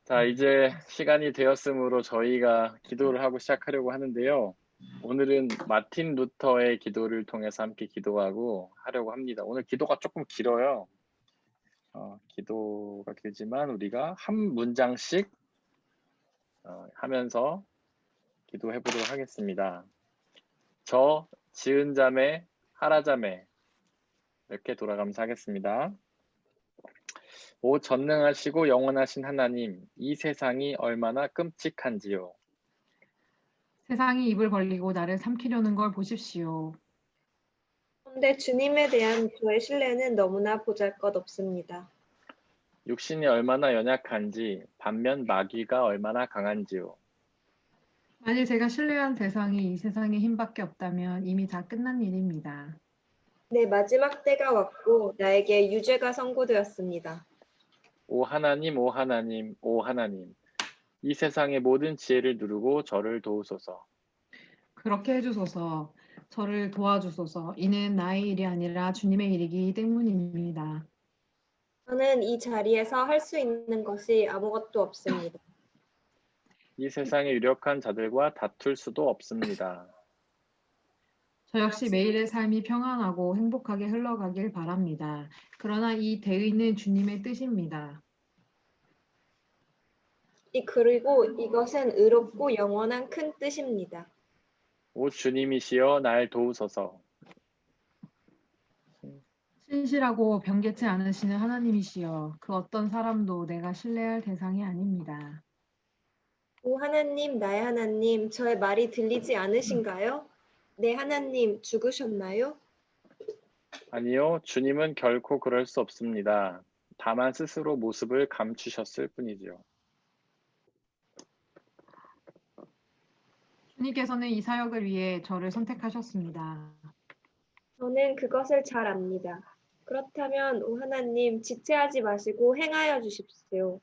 자, 이제 시간이 되었으므로 저희가 기도를 하고 시작하려고 하는데요. 오늘은 마틴 루터의 기도를 통해서 함께 기도하고 하려고 합니다. 오늘 기도가 조금 길어요. 기도가 길지만 우리가 한 문장씩 하면서 기도해 보도록 하겠습니다. 저 지은 자매, 하라 자매 이렇게 돌아가면서 하겠습니다. 오 전능하시고 영원하신 하나님, 이 세상이 얼마나 끔찍한지요. 세상이 입을 벌리고 나를 삼키려는 걸 보십시오. 그런데 주님에 대한 저의 신뢰는 너무나 보잘것없습니다. 육신이 얼마나 연약한지, 반면 마귀가 얼마나 강한지요. 만일 제가 신뢰한 대상이 이 세상에 힘밖에 없다면 이미 다 끝난 일입니다. 내 마지막 때가 왔고 나에게 유죄가 선고되었습니다. 오 하나님, 오 하나님, 오 하나님, 이 세상의 모든 지혜를 누르고 저를 도우소서. 그렇게 해주소서. 저를 도와주소서. 이는 나의 일이 아니라 주님의 일이기 때문입니다. 저는 이 자리에서 할 수 있는 것이 아무것도 없습니다. 이 세상의 유력한 자들과 다툴 수도 없습니다. 저 역시 매일의 삶이 평안하고 행복하게 흘러가길 바랍니다. 그러나 이 대의는 주님의 뜻입니다. 그리고 이것은 의롭고 영원한 큰 뜻입니다. 오 주님이시여 날 도우소서. 신실하고 변개치 않으시는 하나님이시여, 그 어떤 사람도 내가 신뢰할 대상이 아닙니다. 오 하나님, 나의 하나님, 저의 말이 들리지 않으신가요? 네 하나님, 죽으셨나요? 아니요, 주님은 결코 그럴 수 없습니다. 다만 스스로 모습을 감추셨을 뿐이지요. 주님께서는 이 사역을 위해 저를 선택하셨습니다. 저는 그것을 잘 압니다. 그렇다면 오 하나님, 지체하지 마시고 행하여 주십시오.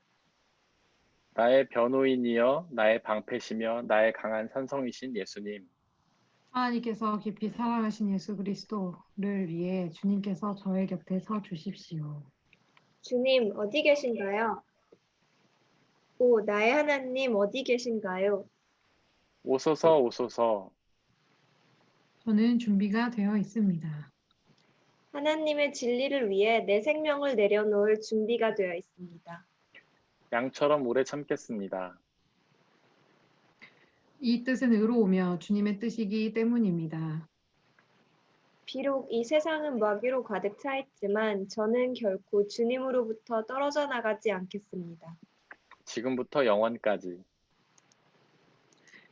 나의 변호인이여 나의 방패시며 나의 강한 산성이신 예수님. 하나님께서 깊이 사랑하신 예수 그리스도를 위해 주님께서 저의 곁에 서 주십시오. 주님, 어디 계신가요? 오, 나의 하나님, 어디 계신가요? 오소서 오소서. 저는 준비가 되어 있습니다. 하나님의 진리를 위해 내 생명을 내려놓을 준비가 되어 있습니다. 양처럼 오래 참겠습니다. 이 뜻은 의로우며 주님의 뜻이기 때문입니다. 비록 이 세상은 마귀로 가득 차 있지만 저는 결코 주님으로부터 떨어져 나가지 않겠습니다. 지금부터 영원까지.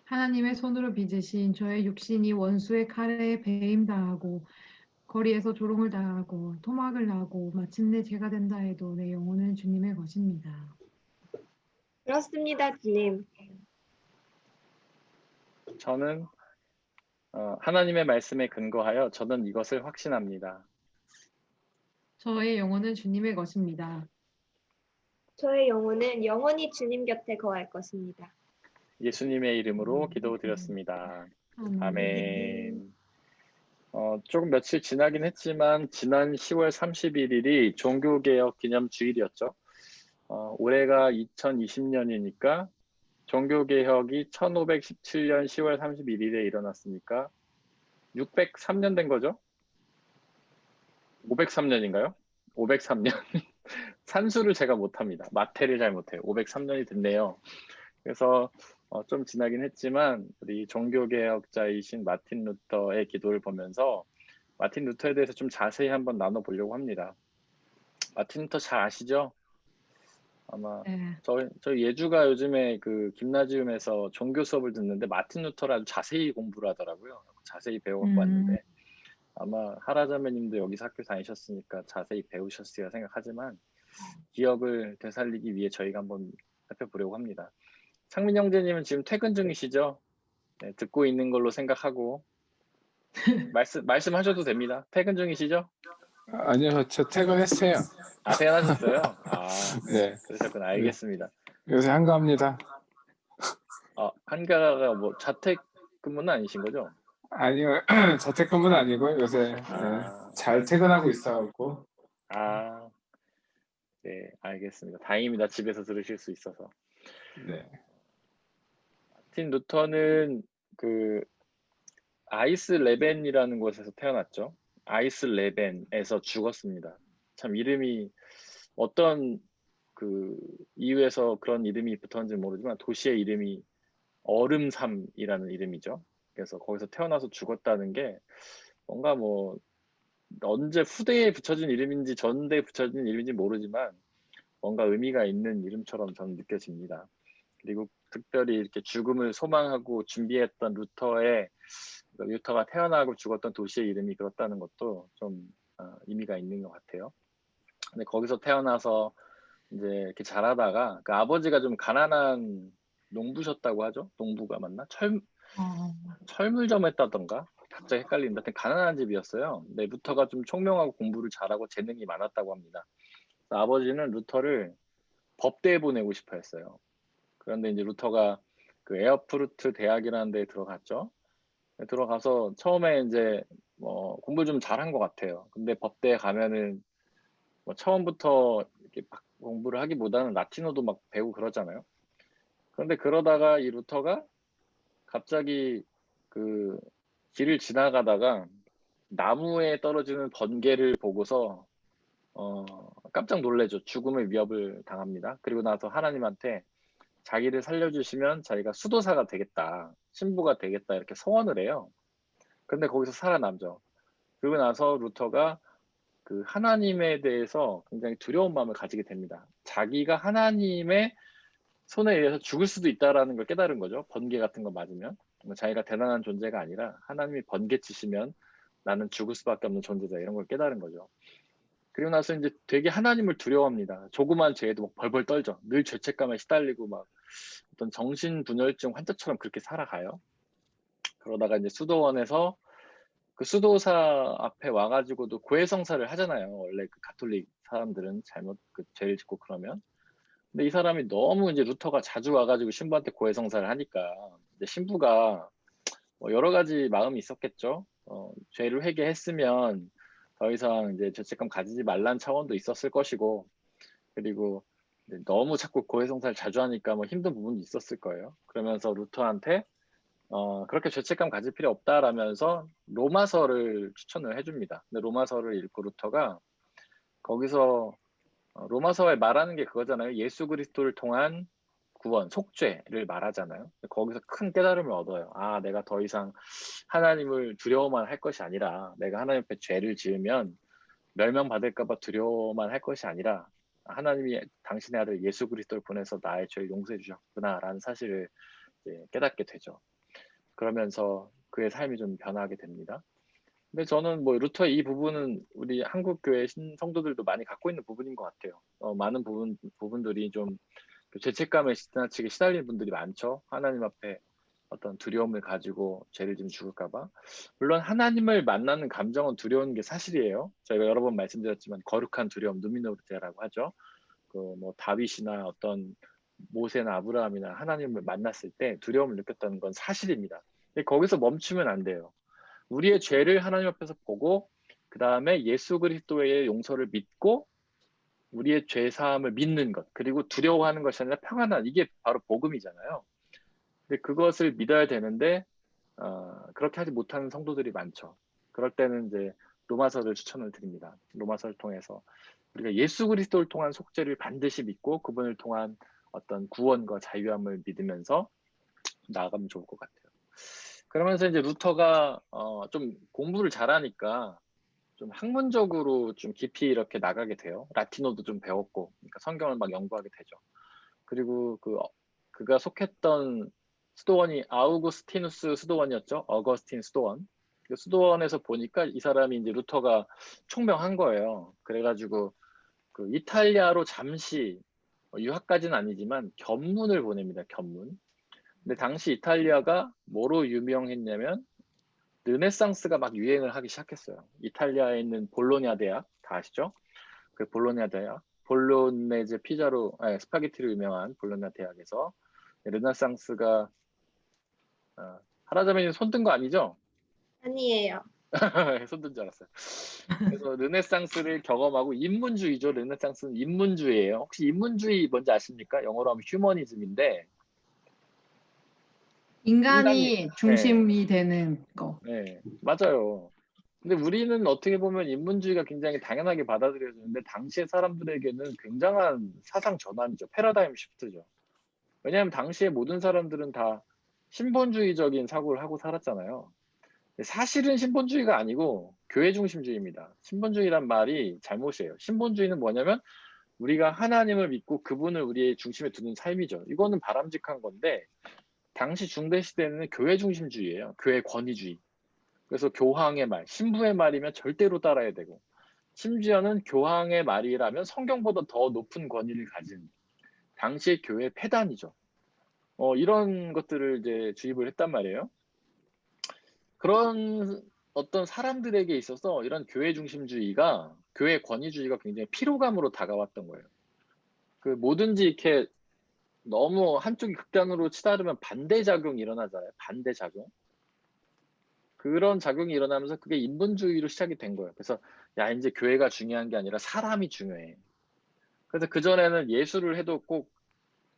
하나님의 손으로 빚으신 저의 육신이 원수의 칼에 배임당하고 거리에서 조롱을 당하고 토막을 나고 마침내 죄가 된다 해도 내 영혼은 주님의 것입니다. 그렇습니다, 주님. 저는 하나님의 말씀에 근거하여 저는 이것을 확신합니다. 저의 영혼은 주님의 것입니다. 저의 영혼은 영원히 주님 곁에 거할 것입니다. 예수님의 이름으로 기도드렸습니다. 아멘. 아멘. 조금 며칠 지나긴 했지만 지난 10월 31일이 종교개혁 기념주일이었죠. 올해가 2020년이니까 종교개혁이 1517년 10월 31일에 일어났으니까 603년 된 거죠? 503년인가요? 503년. 산수를 제가 못합니다. 마태를 잘 못해요. 503년이 됐네요. 그래서 좀 지나긴 했지만 우리 종교개혁자이신 마틴 루터의 기도를 보면서 마틴 루터에 대해서 좀 자세히 한번 나눠보려고 합니다. 마틴 루터 잘 아시죠? 아마 네. 저희 예주가 요즘에 그 김나지움에서 종교 수업을 듣는데 마틴 루터를 아주 자세히 공부를 하더라고요. 자세히 배워갖고 왔는데 아마 하라자매님도 여기서 학교 다니셨으니까 자세히 배우셨으리라 생각하지만 기억을 되살리기 위해 저희가 한번 살펴보려고 합니다. 창민 형제님은 지금 퇴근 중이시죠? 네, 듣고 있는 걸로 생각하고 말씀하셔도 됩니다. 퇴근 중이시죠? 아니요, 저 퇴근했어요. 아, 퇴근하셨어요? 아, 네. 그러셨구나. 알겠습니다. 요새 한가합니다. 한가가 뭐 자택근무는 아니신 거죠? 아니요, 재택근무는 아니고 요새 잘 퇴근하고 있어갖고. 네, 알겠습니다. 다행입니다. 집에서 들으실 수 있어서. 네. 마틴 루터는 그 아이슬레벤이라는 곳에서 태어났죠. 아이슬레벤에서 죽었습니다. 참 이름이 어떤 그 이유에서 그런 이름이 붙었는지 모르지만 도시의 이름이 얼음삼이라는 이름이죠. 그래서 거기서 태어나서 죽었다는 게 뭔가 뭐 언제 후대에 붙여진 이름인지 전대에 붙여진 이름인지 모르지만 뭔가 의미가 있는 이름처럼 저는 느껴집니다. 그리고 특별히 이렇게 죽음을 소망하고 준비했던 루터가 태어나고 죽었던 도시의 이름이 그렇다는 것도 좀 의미가 있는 것 같아요. 근데 거기서 태어나서 이제 이렇게 자라다가 그 아버지가 좀 가난한 농부셨다고 하죠. 농부가 맞나? 어, 철물점 했다던가? 갑자기 헷갈린다. 하여튼 가난한 집이었어요. 근데 루터가 좀 총명하고 공부를 잘하고 재능이 많았다고 합니다. 그래서 아버지는 루터를 법대에 보내고 싶어 했어요. 그런데 이제 루터가 그 에어프루트 대학이라는 데에 들어갔죠. 들어가서 처음에 이제 뭐 공부 좀 잘한 것 같아요. 근데 법대에 가면은 뭐 처음부터 이렇게 막 공부를 하기보다는 라틴어도 막 배우고 그러잖아요. 그런데 그러다가 이 루터가 갑자기 그 길을 지나가다가 나무에 떨어지는 번개를 보고서 깜짝 놀래죠. 죽음의 위협을 당합니다. 그리고 나서 하나님한테 자기를 살려주시면 자기가 수도사가 되겠다, 신부가 되겠다 이렇게 소원을 해요. 근데 거기서 살아남죠. 그리고 나서 루터가 그 하나님에 대해서 굉장히 두려운 마음을 가지게 됩니다. 자기가 하나님의 손에 의해서 죽을 수도 있다라는 걸 깨달은 거죠. 번개 같은 거 맞으면. 자기가 대단한 존재가 아니라 하나님이 번개 치시면 나는 죽을 수밖에 없는 존재다 이런 걸 깨달은 거죠. 그리고 나서 이제 되게 하나님을 두려워합니다. 조그만 죄에도 막 벌벌 떨죠. 늘 죄책감에 시달리고 막 어떤 정신분열증 환자처럼 그렇게 살아가요. 그러다가 이제 수도원에서 그 수도사 앞에 와가지고도 고해성사를 하잖아요. 원래 그 가톨릭 사람들은 잘못 그 죄를 짓고 그러면. 근데 이 사람이 너무 이제 루터가 자주 와가지고 신부한테 고해성사를 하니까 이제 신부가 뭐 여러 가지 마음이 있었겠죠. 죄를 회개했으면 더 이상 이제 죄책감 가지지 말란 차원도 있었을 것이고, 그리고 이제 너무 자꾸 고해성사를 자주 하니까 뭐 힘든 부분도 있었을 거예요. 그러면서 루터한테 그렇게 죄책감 가질 필요 없다라면서 로마서를 추천을 해줍니다. 근데 로마서를 읽고 루터가 거기서 로마서에 말하는 게 그거잖아요. 예수 그리스도를 통한 구원, 속죄를 말하잖아요. 거기서 큰 깨달음을 얻어요. 아, 내가 더 이상 하나님을 두려워만 할 것이 아니라 내가 하나님 앞에 죄를 지으면 멸망받을까 봐 두려워만 할 것이 아니라 하나님이 당신의 아들 예수 그리스도를 보내서 나의 죄를 용서해 주셨구나라는 사실을 이제 깨닫게 되죠. 그러면서 그의 삶이 좀 변하게 됩니다. 근데 저는 뭐 루터의 이 부분은 우리 한국 교회 성도들도 많이 갖고 있는 부분인 것 같아요. 많은 부분들이 좀 죄책감에 지나치게 시달리는 분들이 많죠. 하나님 앞에 어떤 두려움을 가지고 죄를 지면 죽을까봐. 물론 하나님을 만나는 감정은 두려운 게 사실이에요. 저희가 여러 번 말씀드렸지만 거룩한 두려움, 누미노르테라고 하죠. 그 뭐 다윗이나 어떤 모세나 아브라함이나 하나님을 만났을 때 두려움을 느꼈다는 건 사실입니다. 근데 거기서 멈추면 안 돼요. 우리의 죄를 하나님 앞에서 보고 그 다음에 예수 그리스도의 용서를 믿고 우리의 죄 사함을 믿는 것, 그리고 두려워하는 것이 아니라 평안한, 이게 바로 복음이잖아요. 근데 그것을 믿어야 되는데 그렇게 하지 못하는 성도들이 많죠. 그럴 때는 이제 로마서를 추천을 드립니다. 로마서를 통해서 우리가 예수 그리스도를 통한 속죄를 반드시 믿고 그분을 통한 어떤 구원과 자유함을 믿으면서 나아가면 좋을 것 같아요. 그러면서 이제 루터가 좀 공부를 잘하니까 좀 학문적으로 좀 깊이 이렇게 나가게 돼요. 라틴어도 좀 배웠고, 그러니까 성경을 막 연구하게 되죠. 그리고 그가 속했던 수도원이 아우구스티누스 수도원이었죠. 어거스틴 수도원. 그 수도원에서 보니까 이 사람이 이제 루터가 총명한 거예요. 그래가지고 그 이탈리아로 잠시 유학까지는 아니지만 견문을 보냅니다. 견문. 근데 당시 이탈리아가 뭐로 유명했냐면 르네상스가 막 유행을 하기 시작했어요. 이탈리아에 있는 볼로냐 대학 다 아시죠? 그 볼로냐 대학, 볼로네제 피자로, 스파게티로 유명한 볼로냐 대학에서 르네상스가 하라자매님 손 뜬 거 아니죠? 아니에요. 손든 줄 알았어요. 그래서 르네상스를 경험하고 인문주의죠. 르네상스는 인문주의예요. 혹시 인문주의 뭔지 아십니까? 영어로 하면 휴머니즘인데 인간이 인간이 네, 중심이 되는 거. 네, 맞아요. 근데 우리는 어떻게 보면 인문주의가 굉장히 당연하게 받아들여지는데 당시의 사람들에게는 굉장한 사상 전환이죠. 패러다임 시프트죠. 왜냐하면 당시에 모든 사람들은 다 신본주의적인 사고를 하고 살았잖아요. 사실은 신본주의가 아니고 교회 중심주의입니다. 신본주의란 말이 잘못이에요. 신본주의는 뭐냐면 우리가 하나님을 믿고 그분을 우리의 중심에 두는 삶이죠. 이거는 바람직한 건데 당시 중대 시대는 교회 중심주의예요. 교회 권위주의. 그래서 교황의 말, 신부의 말이면 절대로 따라야 되고 심지어는 교황의 말이라면 성경보다 더 높은 권위를 가진 당시의 교회 폐단이죠. 이런 것들을 이제 주입을 했단 말이에요. 그런 어떤 사람들에게 있어서 이런 교회 중심주의가 교회 권위주의가 굉장히 피로감으로 다가왔던 거예요. 그 뭐든지 이렇게 너무 한쪽이 극단으로 치달으면 반대작용이 일어나잖아요. 반대작용. 그런 작용이 일어나면서 그게 인본주의로 시작이 된 거예요. 그래서 야 이제 교회가 중요한 게 아니라 사람이 중요해. 그래서 그전에는 예술을 해도 꼭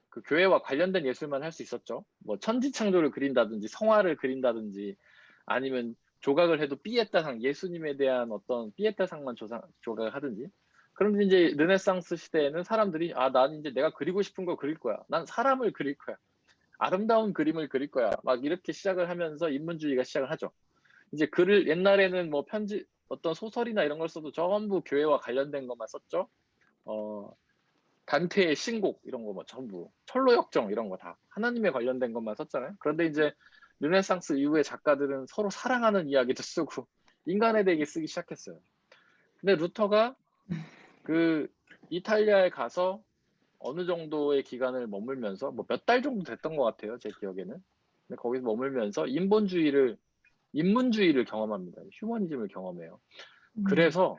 그 교회와 관련된 예술만 할 수 있었죠. 뭐 천지창조를 그린다든지 성화를 그린다든지 아니면 조각을 해도 피에타상, 예수님에 대한 어떤 피에타상만 조각을 하든지. 그런데 이제 르네상스 시대에는 사람들이 난 이제 내가 그리고 싶은 거 그릴 거야. 난 사람을 그릴 거야. 아름다운 그림을 그릴 거야. 막 이렇게 시작을 하면서 인문주의가 시작을 하죠. 이제 글을 옛날에는 뭐 편지 어떤 소설이나 이런 걸 써도 전부 교회와 관련된 것만 썼죠. 단테의 신곡 이런 거 뭐 전부 철로역정 이런 거 다 하나님에 관련된 것만 썼잖아요. 그런데 이제 르네상스 이후에 작가들은 서로 사랑하는 이야기도 쓰고 인간에 대해 쓰기 시작했어요. 근데 루터가 그 이탈리아에 가서 어느 정도의 기간을 머물면서 뭐 몇 달 정도 됐던 것 같아요. 제 기억에는. 근데 거기서 머물면서 인문주의를 경험합니다. 휴머니즘을 경험해요. 그래서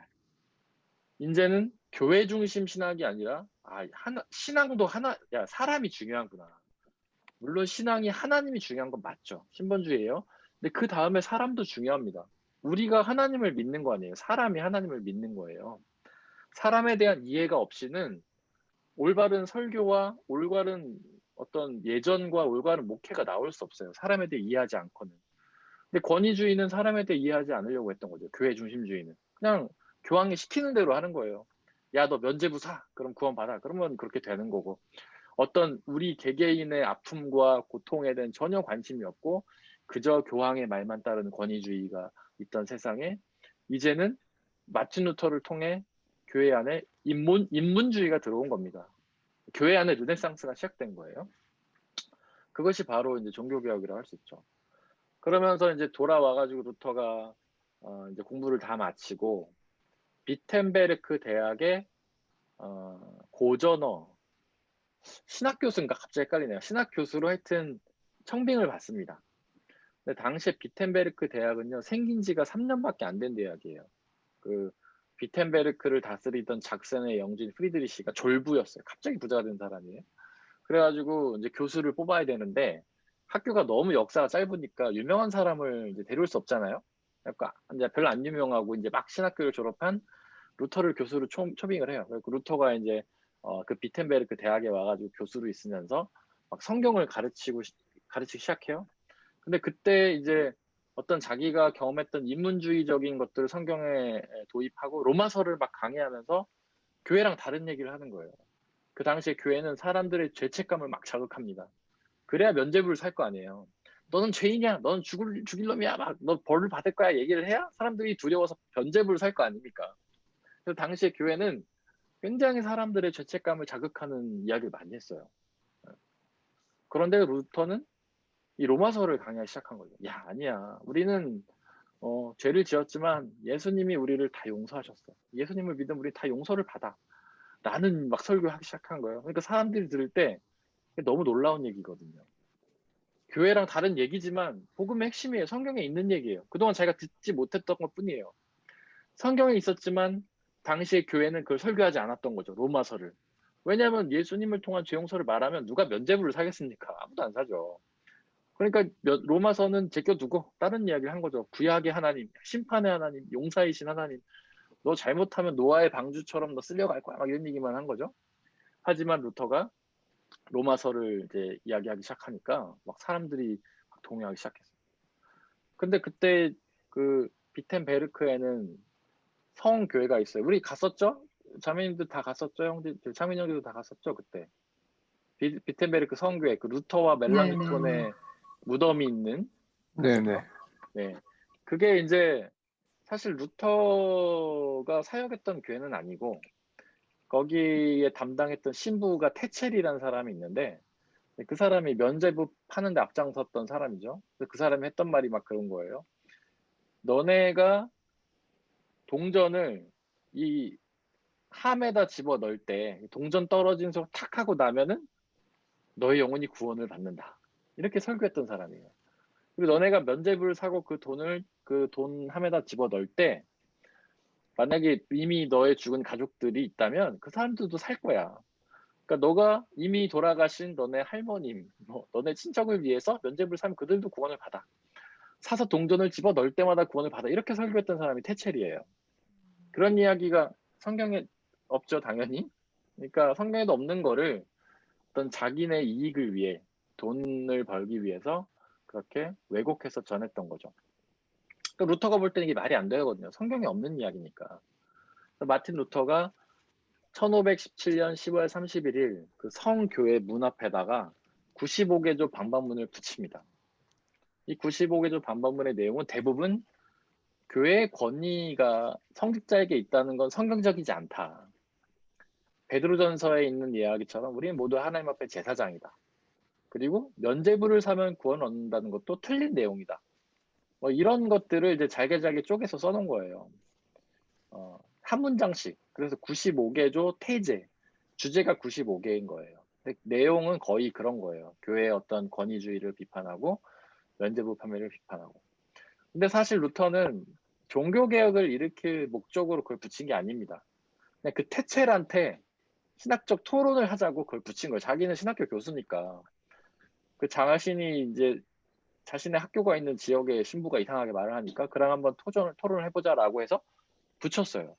이제는 교회 중심 신학이 아니라 신앙도 사람이 중요하구나. 물론 신앙이 하나님이 중요한 건 맞죠. 신본주의예요. 근데 그 다음에 사람도 중요합니다. 우리가 하나님을 믿는 거 아니에요. 사람이 하나님을 믿는 거예요. 사람에 대한 이해가 없이는 올바른 설교와 올바른 어떤 예전과 올바른 목회가 나올 수 없어요. 사람에 대해 이해하지 않고는. 근데 권위주의는 사람에 대해 이해하지 않으려고 했던 거죠. 교회 중심주의는. 그냥 교황이 시키는 대로 하는 거예요. 야, 너 면죄부 사. 그럼 구원받아. 그러면 그렇게 되는 거고. 어떤 우리 개개인의 아픔과 고통에 대한 전혀 관심이 없고 그저 교황의 말만 따르는 권위주의가 있던 세상에 이제는 마틴 루터를 통해 교회 안에 인문주의가 들어온 겁니다. 교회 안에 르네상스가 시작된 거예요. 그것이 바로 이제 종교개혁이라고 할 수 있죠. 그러면서 이제 돌아와가지고 루터가 이제 공부를 다 마치고 비텐베르크 대학의 고전어 신학 교수인가 갑자기 헷갈리네요. 신학 교수로 하여튼 청빙을 받습니다. 근데 당시에 비텐베르크 대학은요 생긴 지가 3년밖에 안 된 대학이에요. 그 비텐베르크를 다스리던 작센의 영진 프리드리시가 졸부였어요. 갑자기 부자가 된 사람이에요. 그래가지고 이제 교수를 뽑아야 되는데 학교가 너무 역사가 짧으니까 유명한 사람을 이제 데려올 수 없잖아요. 그러니까 이제 별로 안 유명하고 이제 막 신학교를 졸업한 루터를 교수로 초빙을 해요. 그리고 루터가 이제 그 비텐베르크 대학에 와가지고 교수로 있으면서 막 성경을 가르치기 시작해요. 근데 그때 이제 어떤 자기가 경험했던 인문주의적인 것들을 성경에 도입하고 로마서를 막 강의하면서 교회랑 다른 얘기를 하는 거예요. 그 당시에 교회는 사람들의 죄책감을 막 자극합니다. 그래야 면죄부를 살 거 아니에요. 너는 죄인이야. 너는 죽일 놈이야. 막 너 벌을 받을 거야. 얘기를 해야 사람들이 두려워서 면죄부를 살 거 아닙니까? 그래서 당시에 교회는 굉장히 사람들의 죄책감을 자극하는 이야기를 많이 했어요. 그런데 루터는 이 로마서를 강의하기 시작한 거죠. 야, 아니야. 우리는 죄를 지었지만 예수님이 우리를 다 용서하셨어. 예수님을 믿으면 우리 다 용서를 받아. 라는 막 설교하기 시작한 거예요. 그러니까 사람들이 들을 때 너무 놀라운 얘기거든요. 교회랑 다른 얘기지만 복음의 핵심이에요. 성경에 있는 얘기예요. 그동안 자기가 듣지 못했던 것 뿐이에요. 성경에 있었지만 당시에 교회는 그걸 설교하지 않았던 거죠. 로마서를. 왜냐하면 예수님을 통한 죄 용서를 말하면 누가 면죄부를 사겠습니까? 아무도 안 사죠. 그러니까 로마서는 제껴두고 다른 이야기를 한 거죠. 구약의 하나님, 심판의 하나님, 용사이신 하나님. 너 잘못하면 노아의 방주처럼 너 쓸려갈 거야. 막 이런 얘기만 한 거죠. 하지만 루터가 로마서를 이제 이야기하기 시작하니까 막 사람들이 막 동요하기 시작했어요. 근데 그때 그 비텐베르크에는 성교회가 있어요. 우리 갔었죠? 자매님들 다 갔었죠? 형들, 창민 형들도 다 갔었죠? 그때. 비텐베르크 성교회, 그 루터와 멜랑크톤의 무덤이 있는. 네네. 네. 그게 이제 사실 루터가 사역했던 교회는 아니고 거기에 담당했던 신부가 테첼이라는 사람이 있는데 그 사람이 면죄부 파는데 앞장섰던 사람이죠. 그 사람이 했던 말이 막 그런 거예요. 너네가 동전을 이 함에다 집어 넣을 때 동전 떨어진 소리 탁 하고 나면은 너의 영혼이 구원을 받는다. 이렇게 설교했던 사람이에요. 그리고 너네가 면죄부를 사고 그 돈 함에다 집어 넣을 때 만약에 이미 너의 죽은 가족들이 있다면 그 사람들도 살 거야. 그러니까 너가 이미 돌아가신 너네 할머님, 뭐 너네 친척을 위해서 면죄부를 사면 그들도 구원을 받아. 사서 동전을 집어 넣을 때마다 구원을 받아. 이렇게 설교했던 사람이 테첼이에요. 그런 이야기가 성경에 없죠, 당연히. 그러니까 성경에도 없는 거를 어떤 자기네 이익을 위해 돈을 벌기 위해서 그렇게 왜곡해서 전했던 거죠. 그러니까 루터가 볼 때는 이게 말이 안 되거든요. 성경에 없는 이야기니까. 마틴 루터가 1517년 10월 31일 그 성교회 문 앞에다가 95개조 반박문을 붙입니다. 이 95개조 반박문의 내용은 대부분 교회의 권위가 성직자에게 있다는 건 성경적이지 않다. 베드로전서에 있는 이야기처럼 우리는 모두 하나님 앞에 제사장이다. 그리고 면죄부를 사면 구원 얻는다는 것도 틀린 내용이다. 뭐 이런 것들을 이제 잘게 쪼개서 써놓은 거예요. 한 문장씩. 그래서 95개조 태제. 주제가 95개인 거예요. 근데 내용은 거의 그런 거예요. 교회의 어떤 권위주의를 비판하고 면죄부 판매를 비판하고. 근데 사실 루터는 종교개혁을 일으킬 목적으로 그걸 붙인 게 아닙니다. 그냥 그 테첼한테 신학적 토론을 하자고 그걸 붙인 거예요. 자기는 신학교 교수니까. 그 자신이 이제 자신의 학교가 있는 지역의 신부가 이상하게 말을 하니까 그랑 한번 토론을 해보자라고 해서 붙였어요.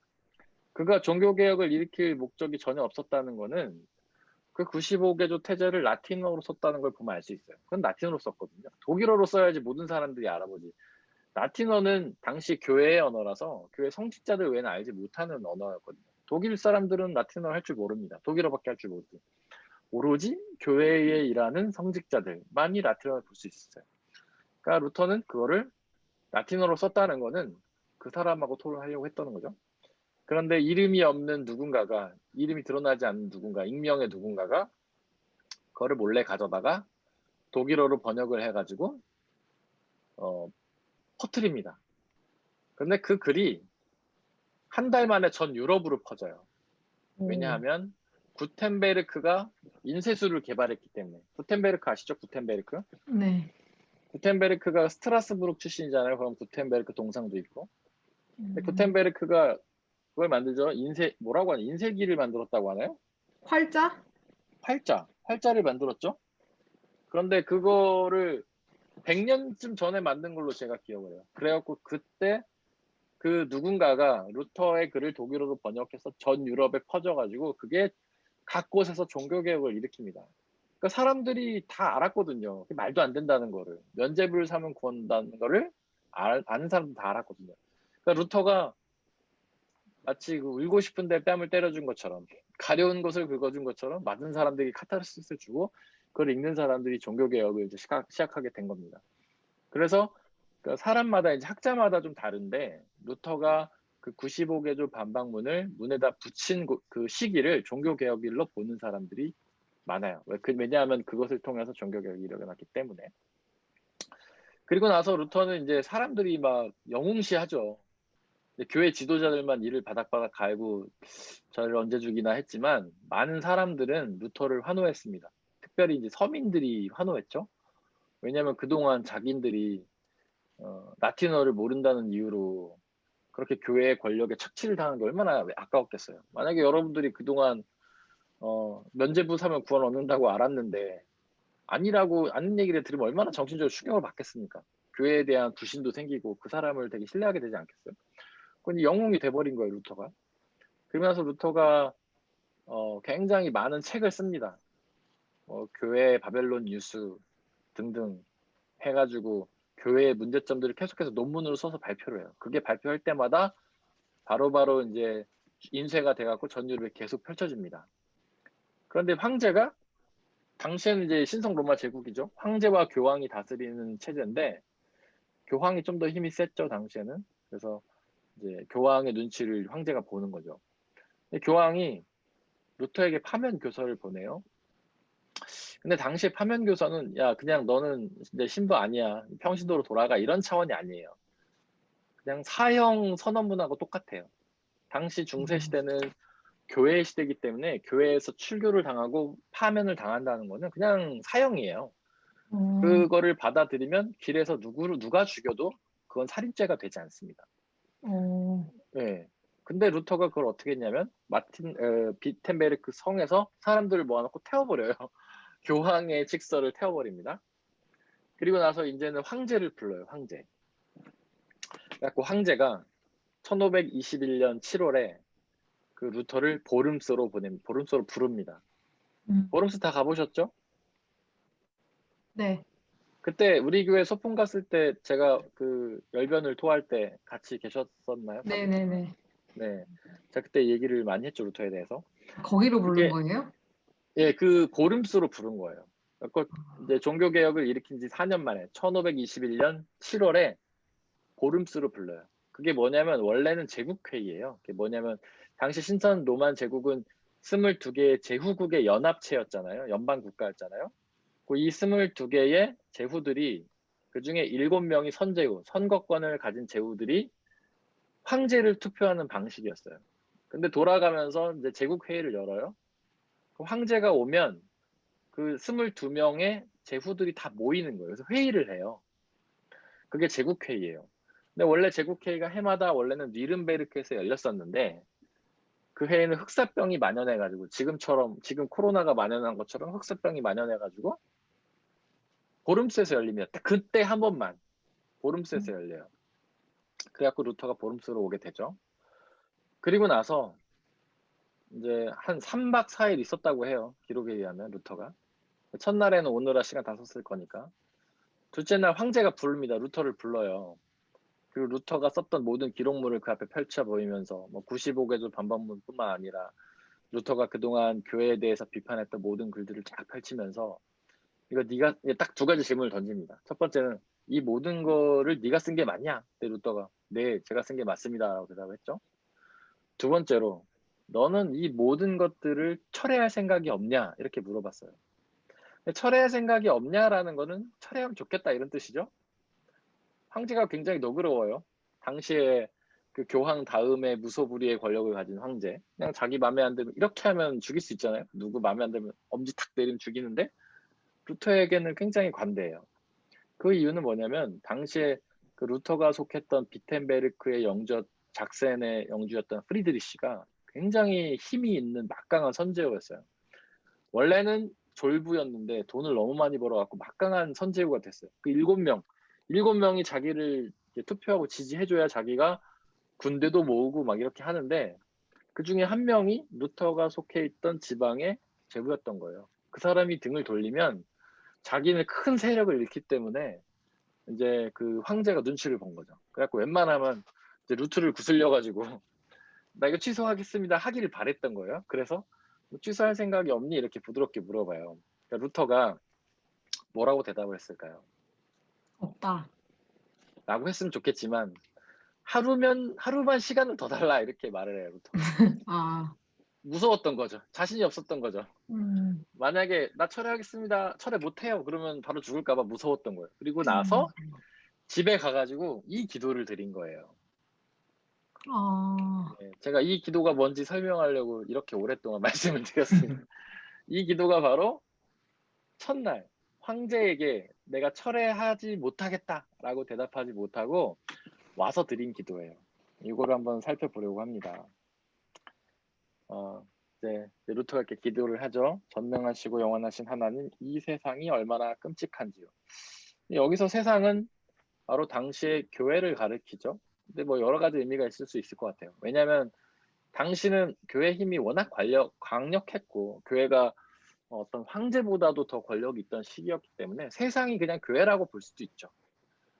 그가 종교개혁을 일으킬 목적이 전혀 없었다는 거는 그 95개조 태제를 라틴어로 썼다는 걸 보면 알 수 있어요. 그건 라틴어로 썼거든요. 독일어로 써야지 모든 사람들이 알아보지. 라틴어는 당시 교회의 언어라서 교회 성직자들 외에는 알지 못하는 언어였거든요. 독일 사람들은 라틴어 할 줄 모릅니다. 독일어밖에 할 줄 모르고. 오로지 교회에 일하는 성직자들만이 라틴어를 볼 수 있었어요. 그러니까 루터는 그거를 라틴어로 썼다는 거는 그 사람하고 토론하려고 했다는 거죠. 그런데 이름이 없는 누군가가, 이름이 드러나지 않는 누군가, 익명의 누군가가 그거를 몰래 가져다가 독일어로 번역을 해가지고 퍼뜨립니다. 근데 그 글이 한 달 만에 전 유럽으로 퍼져요. 왜냐하면 구텐베르크가 인쇄술을 개발했기 때문에. 구텐베르크 아시죠? 구텐베르크? 네. 구텐베르크가 스트라스부르크 출신이잖아요. 그럼 구텐베르크 동상도 있고. 근데 구텐베르크가 그걸 만들죠. 뭐라고 하냐? 인쇄기를 만들었다고 하나요? 활자? 활자를 만들었죠. 그런데 그거를 100년쯤 전에 만든 걸로 제가 기억을 해요. 그래갖고 그때 그 누군가가 루터의 글을 독일어로 번역해서 전 유럽에 퍼져가지고 그게 각 곳에서 종교개혁을 일으킵니다. 그러니까 사람들이 다 알았거든요. 말도 안 된다는 거를. 면죄부를 사면 구원다는 거를 아는 사람들 다 알았거든요. 그러니까 루터가 마치 그 울고 싶은데 뺨을 때려준 것처럼 가려운 것을 긁어준 것처럼 맞은 사람들이 카타르시스를 주고 그걸 읽는 사람들이 종교개혁을 이제 시작하게 된 겁니다. 그래서 그 사람마다 이제 학자마다 좀 다른데 루터가 그 95개조 반박문을 문에다 붙인 그 시기를 종교개혁일로 보는 사람들이 많아요. 왜냐하면 그것을 통해서 종교개혁이 일어났기 때문에. 그리고 나서 루터는 이제 사람들이 막 영웅시하죠. 교회 지도자들만 이를 바닥바닥 갈고 저를 언제 죽이나 했지만 많은 사람들은 루터를 환호했습니다. 특별히 이제 서민들이 환호했죠. 왜냐하면 그동안 자기들이 라틴어를 모른다는 이유로 그렇게 교회의 권력에 착취를 당한 게 얼마나 아까웠겠어요. 만약에 여러분들이 그동안 면죄부 사면 구원 얻는다고 알았는데 아니라고 아는 얘기를 들으면 얼마나 정신적으로 충격을 받겠습니까? 교회에 대한 불신도 생기고 그 사람을 되게 신뢰하게 되지 않겠어요? 그건 영웅이 돼버린 거예요, 루터가. 그러면서 루터가 굉장히 많은 책을 씁니다. 교회 바벨론 뉴스 등등 해가지고 교회의 문제점들을 계속해서 논문으로 써서 발표를 해요. 그게 발표할 때마다 바로바로 이제 인쇄가 돼갖고 전율을 계속 펼쳐집니다. 그런데 황제가 당시에는 이제 신성 로마 제국이죠. 황제와 교황이 다스리는 체제인데 교황이 좀 더 힘이 셌죠, 당시에는. 그래서 이제 교황의 눈치를 황제가 보는 거죠. 근데 교황이 루터에게 파면 교서를 보내요. 근데 당시에 파면 교서는 야 그냥 너는 내 신부 아니야, 평신도로 돌아가, 이런 차원이 아니에요. 그냥 사형 선언문하고 똑같아요. 당시 중세 시대는 교회 시대이기 때문에 교회에서 출교를 당하고 파면을 당한다는 거는 그냥 사형이에요. 그거를 받아들이면 길에서 누가 죽여도 그건 살인죄가 되지 않습니다. 네. 근데 루터가 그걸 어떻게 했냐면 비텐베르크 성에서 사람들을 모아놓고 태워버려요. 교황의 직서를 태워버립니다. 그리고 나서 이제는 황제를 불러요. 황제. 그래갖고 황제가 1521년 7월에 그 루터를 보름스로 부릅니다. 보름스 다 가보셨죠? 네. 그때 우리 교회 소풍 갔을 때 제가 그 열변을 토할 때 같이 계셨었나요? 네네네. 네. 제가 그때 얘기를 많이 했죠, 루터에 대해서. 거기로 부른 그게 거예요? 예, 그 보름스로 부른 거예요. 그래서 이제 종교 개혁을 일으킨 지 4년 만에 1521년 7월에 보름스로 불러요. 그게 뭐냐면 원래는 제국회의예요. 그게 뭐냐면 당시 신선 로만 제국은 22개의 제후국의 연합체였잖아요. 연방 국가였잖아요. 이 22개의 제후들이 그중에 7명이 선제후, 선거권을 가진 제후들이 황제를 투표하는 방식이었어요. 근데 돌아가면서 이제 제국회의를 열어요. 황제가 오면 그 22명의 제후들이 다 모이는 거예요. 그래서 회의를 해요. 그게 제국회의예요. 근데 원래 제국회의가 해마다 원래는 뉘른베르크에서 열렸었는데 그 해에는 흑사병이 만연해가지고 지금 코로나가 만연한 것처럼 흑사병이 만연해가지고 보름스에서 열립니다. 그때 한 번만 보름스에서 열려요. 그래갖고 루터가 보름스로 오게 되죠. 그리고 나서 이제 한 3박 4일 있었다고 해요. 기록에 의하면 루터가. 첫날에는 오늘아 시간 다 썼을 거니까. 둘째 날 황제가 부릅니다. 루터를 불러요. 그리고 루터가 썼던 모든 기록물을 그 앞에 펼쳐 보이면서 95개조 반박문뿐만 아니라 루터가 그동안 교회에 대해서 비판했던 모든 글들을 쫙 펼치면서 이거 네가 딱 두 가지 질문을 던집니다. 첫 번째는 이 모든 거를 네가 쓴 게 맞냐? 그때 루터가 네, 제가 쓴 게 맞습니다라고 대답했죠. 두 번째로 너는 이 모든 것들을 철회할 생각이 없냐? 이렇게 물어봤어요. 철회할 생각이 없냐라는 거는 철회하면 좋겠다 이런 뜻이죠. 황제가 굉장히 너그러워요. 당시에 그 교황 다음에 무소불위의 권력을 가진 황제. 그냥 자기 마음에 안 들면 이렇게 하면 죽일 수 있잖아요. 누구 마음에 안 들면 엄지 탁 내리면 죽이는데 루터에게는 굉장히 관대해요. 그 이유는 뭐냐면 당시에 그 루터가 속했던 비텐베르크의 영주 작센의 영주였던 프리드리시가 굉장히 힘이 있는 막강한 선제후였어요. 원래는 졸부였는데 돈을 너무 많이 벌어갖고 막강한 선제후가 됐어요. 그 7명이 자기를 투표하고 지지해줘야 자기가 군대도 모으고 막 이렇게 하는데 그 중에 한 명이 루터가 속해 있던 지방의 제후였던 거예요. 그 사람이 등을 돌리면 자기는 큰 세력을 잃기 때문에 이제 그 황제가 눈치를 본 거죠. 그래갖고 웬만하면 이제 루트를 구슬려가지고 나 이거 취소하겠습니다 하기를 바랬던 거예요. 그래서 뭐 취소할 생각이 없니? 이렇게 부드럽게 물어봐요. 그러니까 루터가 뭐라고 대답을 했을까요? 없다. 라고 했으면 좋겠지만 하루만 시간을 더 달라 이렇게 말을 해요. 루터. 아, 무서웠던 거죠. 자신이 없었던 거죠. 음, 만약에 나 철회하겠습니다. 철회 못해요. 그러면 바로 죽을까 봐 무서웠던 거예요. 그리고 나서 집에 가가지고 이 기도를 드린 거예요. 아, 네, 제가 이 기도가 뭔지 설명하려고 이렇게 오랫동안 말씀을 드렸습니다. 이 기도가 바로 첫날 황제에게 내가 철회하지 못하겠다라고 대답하지 못하고 와서 드린 기도예요. 이거를 한번 살펴보려고 합니다. 이제 루터가 이렇게 기도를 하죠. 전능하시고 영원하신 하나님, 이 세상이 얼마나 끔찍한지요. 여기서 세상은 바로 당시의 교회를 가리키죠. 근데 뭐 여러 가지 의미가 있을 수 있을 것 같아요. 왜냐하면 당시는 교회 힘이 워낙 강력했고 교회가 어떤 황제보다도 더 권력이 있던 시기였기 때문에 세상이 그냥 교회라고 볼 수도 있죠.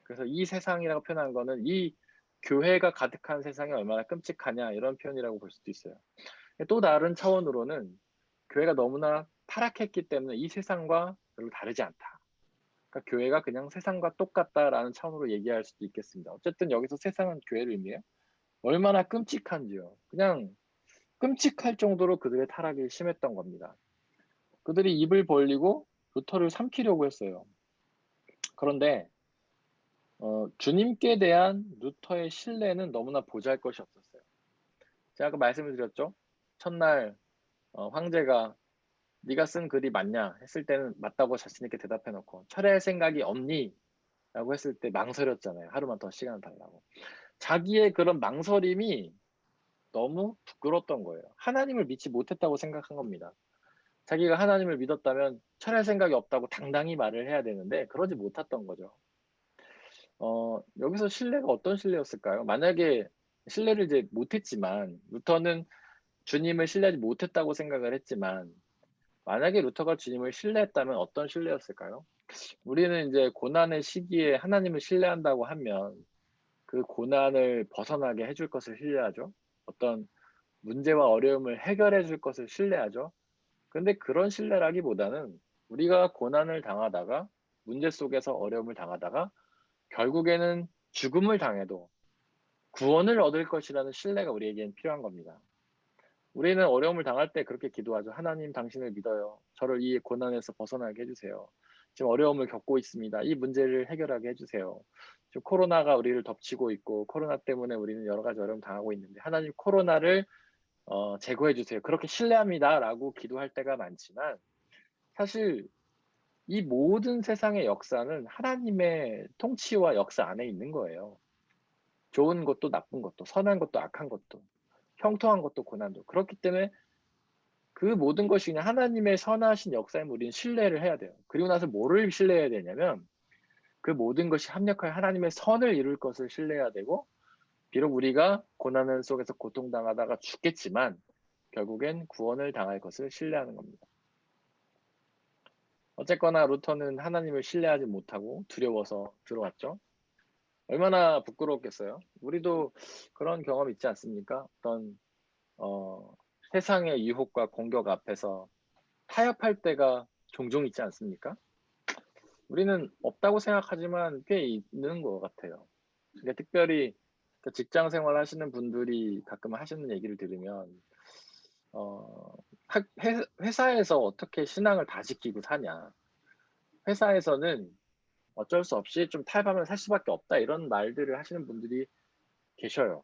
그래서 이 세상이라고 표현한 거는 이 교회가 가득한 세상이 얼마나 끔찍하냐 이런 표현이라고 볼 수도 있어요. 또 다른 차원으로는 교회가 너무나 타락했기 때문에 이 세상과 별로 다르지 않다. 그러니까 교회가 그냥 세상과 똑같다라는 차원으로 얘기할 수도 있겠습니다. 어쨌든 여기서 세상은 교회를 의미해요. 얼마나 끔찍한지요. 그냥 끔찍할 정도로 그들의 타락이 심했던 겁니다. 그들이 입을 벌리고 루터를 삼키려고 했어요. 그런데 주님께 대한 루터의 신뢰는 너무나 보잘것이 없었어요. 제가 아까 말씀을 드렸죠. 첫날 황제가 네가 쓴 글이 맞냐 했을 때는 맞다고 자신 있게 대답해놓고 철회할 생각이 없니? 라고 했을 때 망설였잖아요. 하루만 더 시간을 달라고. 자기의 그런 망설임이 너무 부끄러웠던 거예요. 하나님을 믿지 못했다고 생각한 겁니다. 자기가 하나님을 믿었다면 철할 생각이 없다고 당당히 말을 해야 되는데 그러지 못했던 거죠. 여기서 신뢰가 어떤 신뢰였을까요? 만약에 신뢰를 이제 못했지만 루터는 주님을 신뢰하지 못했다고 생각을 했지만 만약에 루터가 주님을 신뢰했다면 어떤 신뢰였을까요? 우리는 이제 고난의 시기에 하나님을 신뢰한다고 하면 그 고난을 벗어나게 해줄 것을 신뢰하죠. 어떤 문제와 어려움을 해결해 줄 것을 신뢰하죠. 근데 그런 신뢰라기보다는 우리가 고난을 당하다가 문제 속에서 어려움을 당하다가 결국에는 죽음을 당해도 구원을 얻을 것이라는 신뢰가 우리에겐 필요한 겁니다. 우리는 어려움을 당할 때 그렇게 기도하죠. 하나님 당신을 믿어요. 저를 이 고난에서 벗어나게 해주세요. 지금 어려움을 겪고 있습니다. 이 문제를 해결하게 해주세요. 지금 코로나가 우리를 덮치고 있고 코로나 때문에 우리는 여러 가지 어려움 당하고 있는데 하나님 코로나를 제거해 주세요. 그렇게 신뢰합니다. 라고 기도할 때가 많지만 사실 이 모든 세상의 역사는 하나님의 통치와 역사 안에 있는 거예요. 좋은 것도 나쁜 것도 선한 것도 악한 것도 형통한 것도 고난도 그렇기 때문에 그 모든 것이 그냥 하나님의 선하신 역사에 우리는 신뢰를 해야 돼요. 그리고 나서 뭐를 신뢰해야 되냐면 그 모든 것이 합력하여 하나님의 선을 이룰 것을 신뢰해야 되고 비록 우리가 고난 속에서 고통당하다가 죽겠지만 결국엔 구원을 당할 것을 신뢰하는 겁니다. 어쨌거나 루터는 하나님을 신뢰하지 못하고 두려워서 들어왔죠. 얼마나 부끄러웠겠어요. 우리도 그런 경험 있지 않습니까? 어떤 세상의 유혹과 공격 앞에서 타협할 때가 종종 있지 않습니까? 우리는 없다고 생각하지만 꽤 있는 것 같아요. 그러니까 특별히 직장 생활 하시는 분들이 가끔 하시는 얘기를 들으면 회사에서 어떻게 신앙을 다 지키고 사냐. 회사에서는 어쩔 수 없이 좀 타협하면 살 수밖에 없다. 이런 말들을 하시는 분들이 계셔요.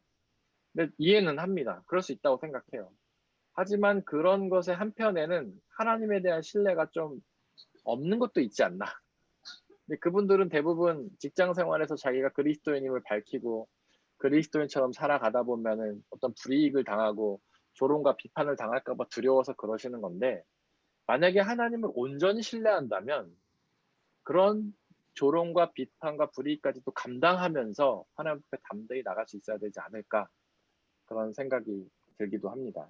근데 이해는 합니다. 그럴 수 있다고 생각해요. 하지만 그런 것의 한편에는 하나님에 대한 신뢰가 좀 없는 것도 있지 않나. 근데 그분들은 대부분 직장 생활에서 자기가 그리스도인임을 밝히고 그리스도인처럼 살아가다 보면은 어떤 불이익을 당하고 조롱과 비판을 당할까 봐 두려워서 그러시는 건데 만약에 하나님을 온전히 신뢰한다면 그런 조롱과 비판과 불이익까지도 감당하면서 하나님 앞에 담대히 나갈 수 있어야 되지 않을까 그런 생각이 들기도 합니다.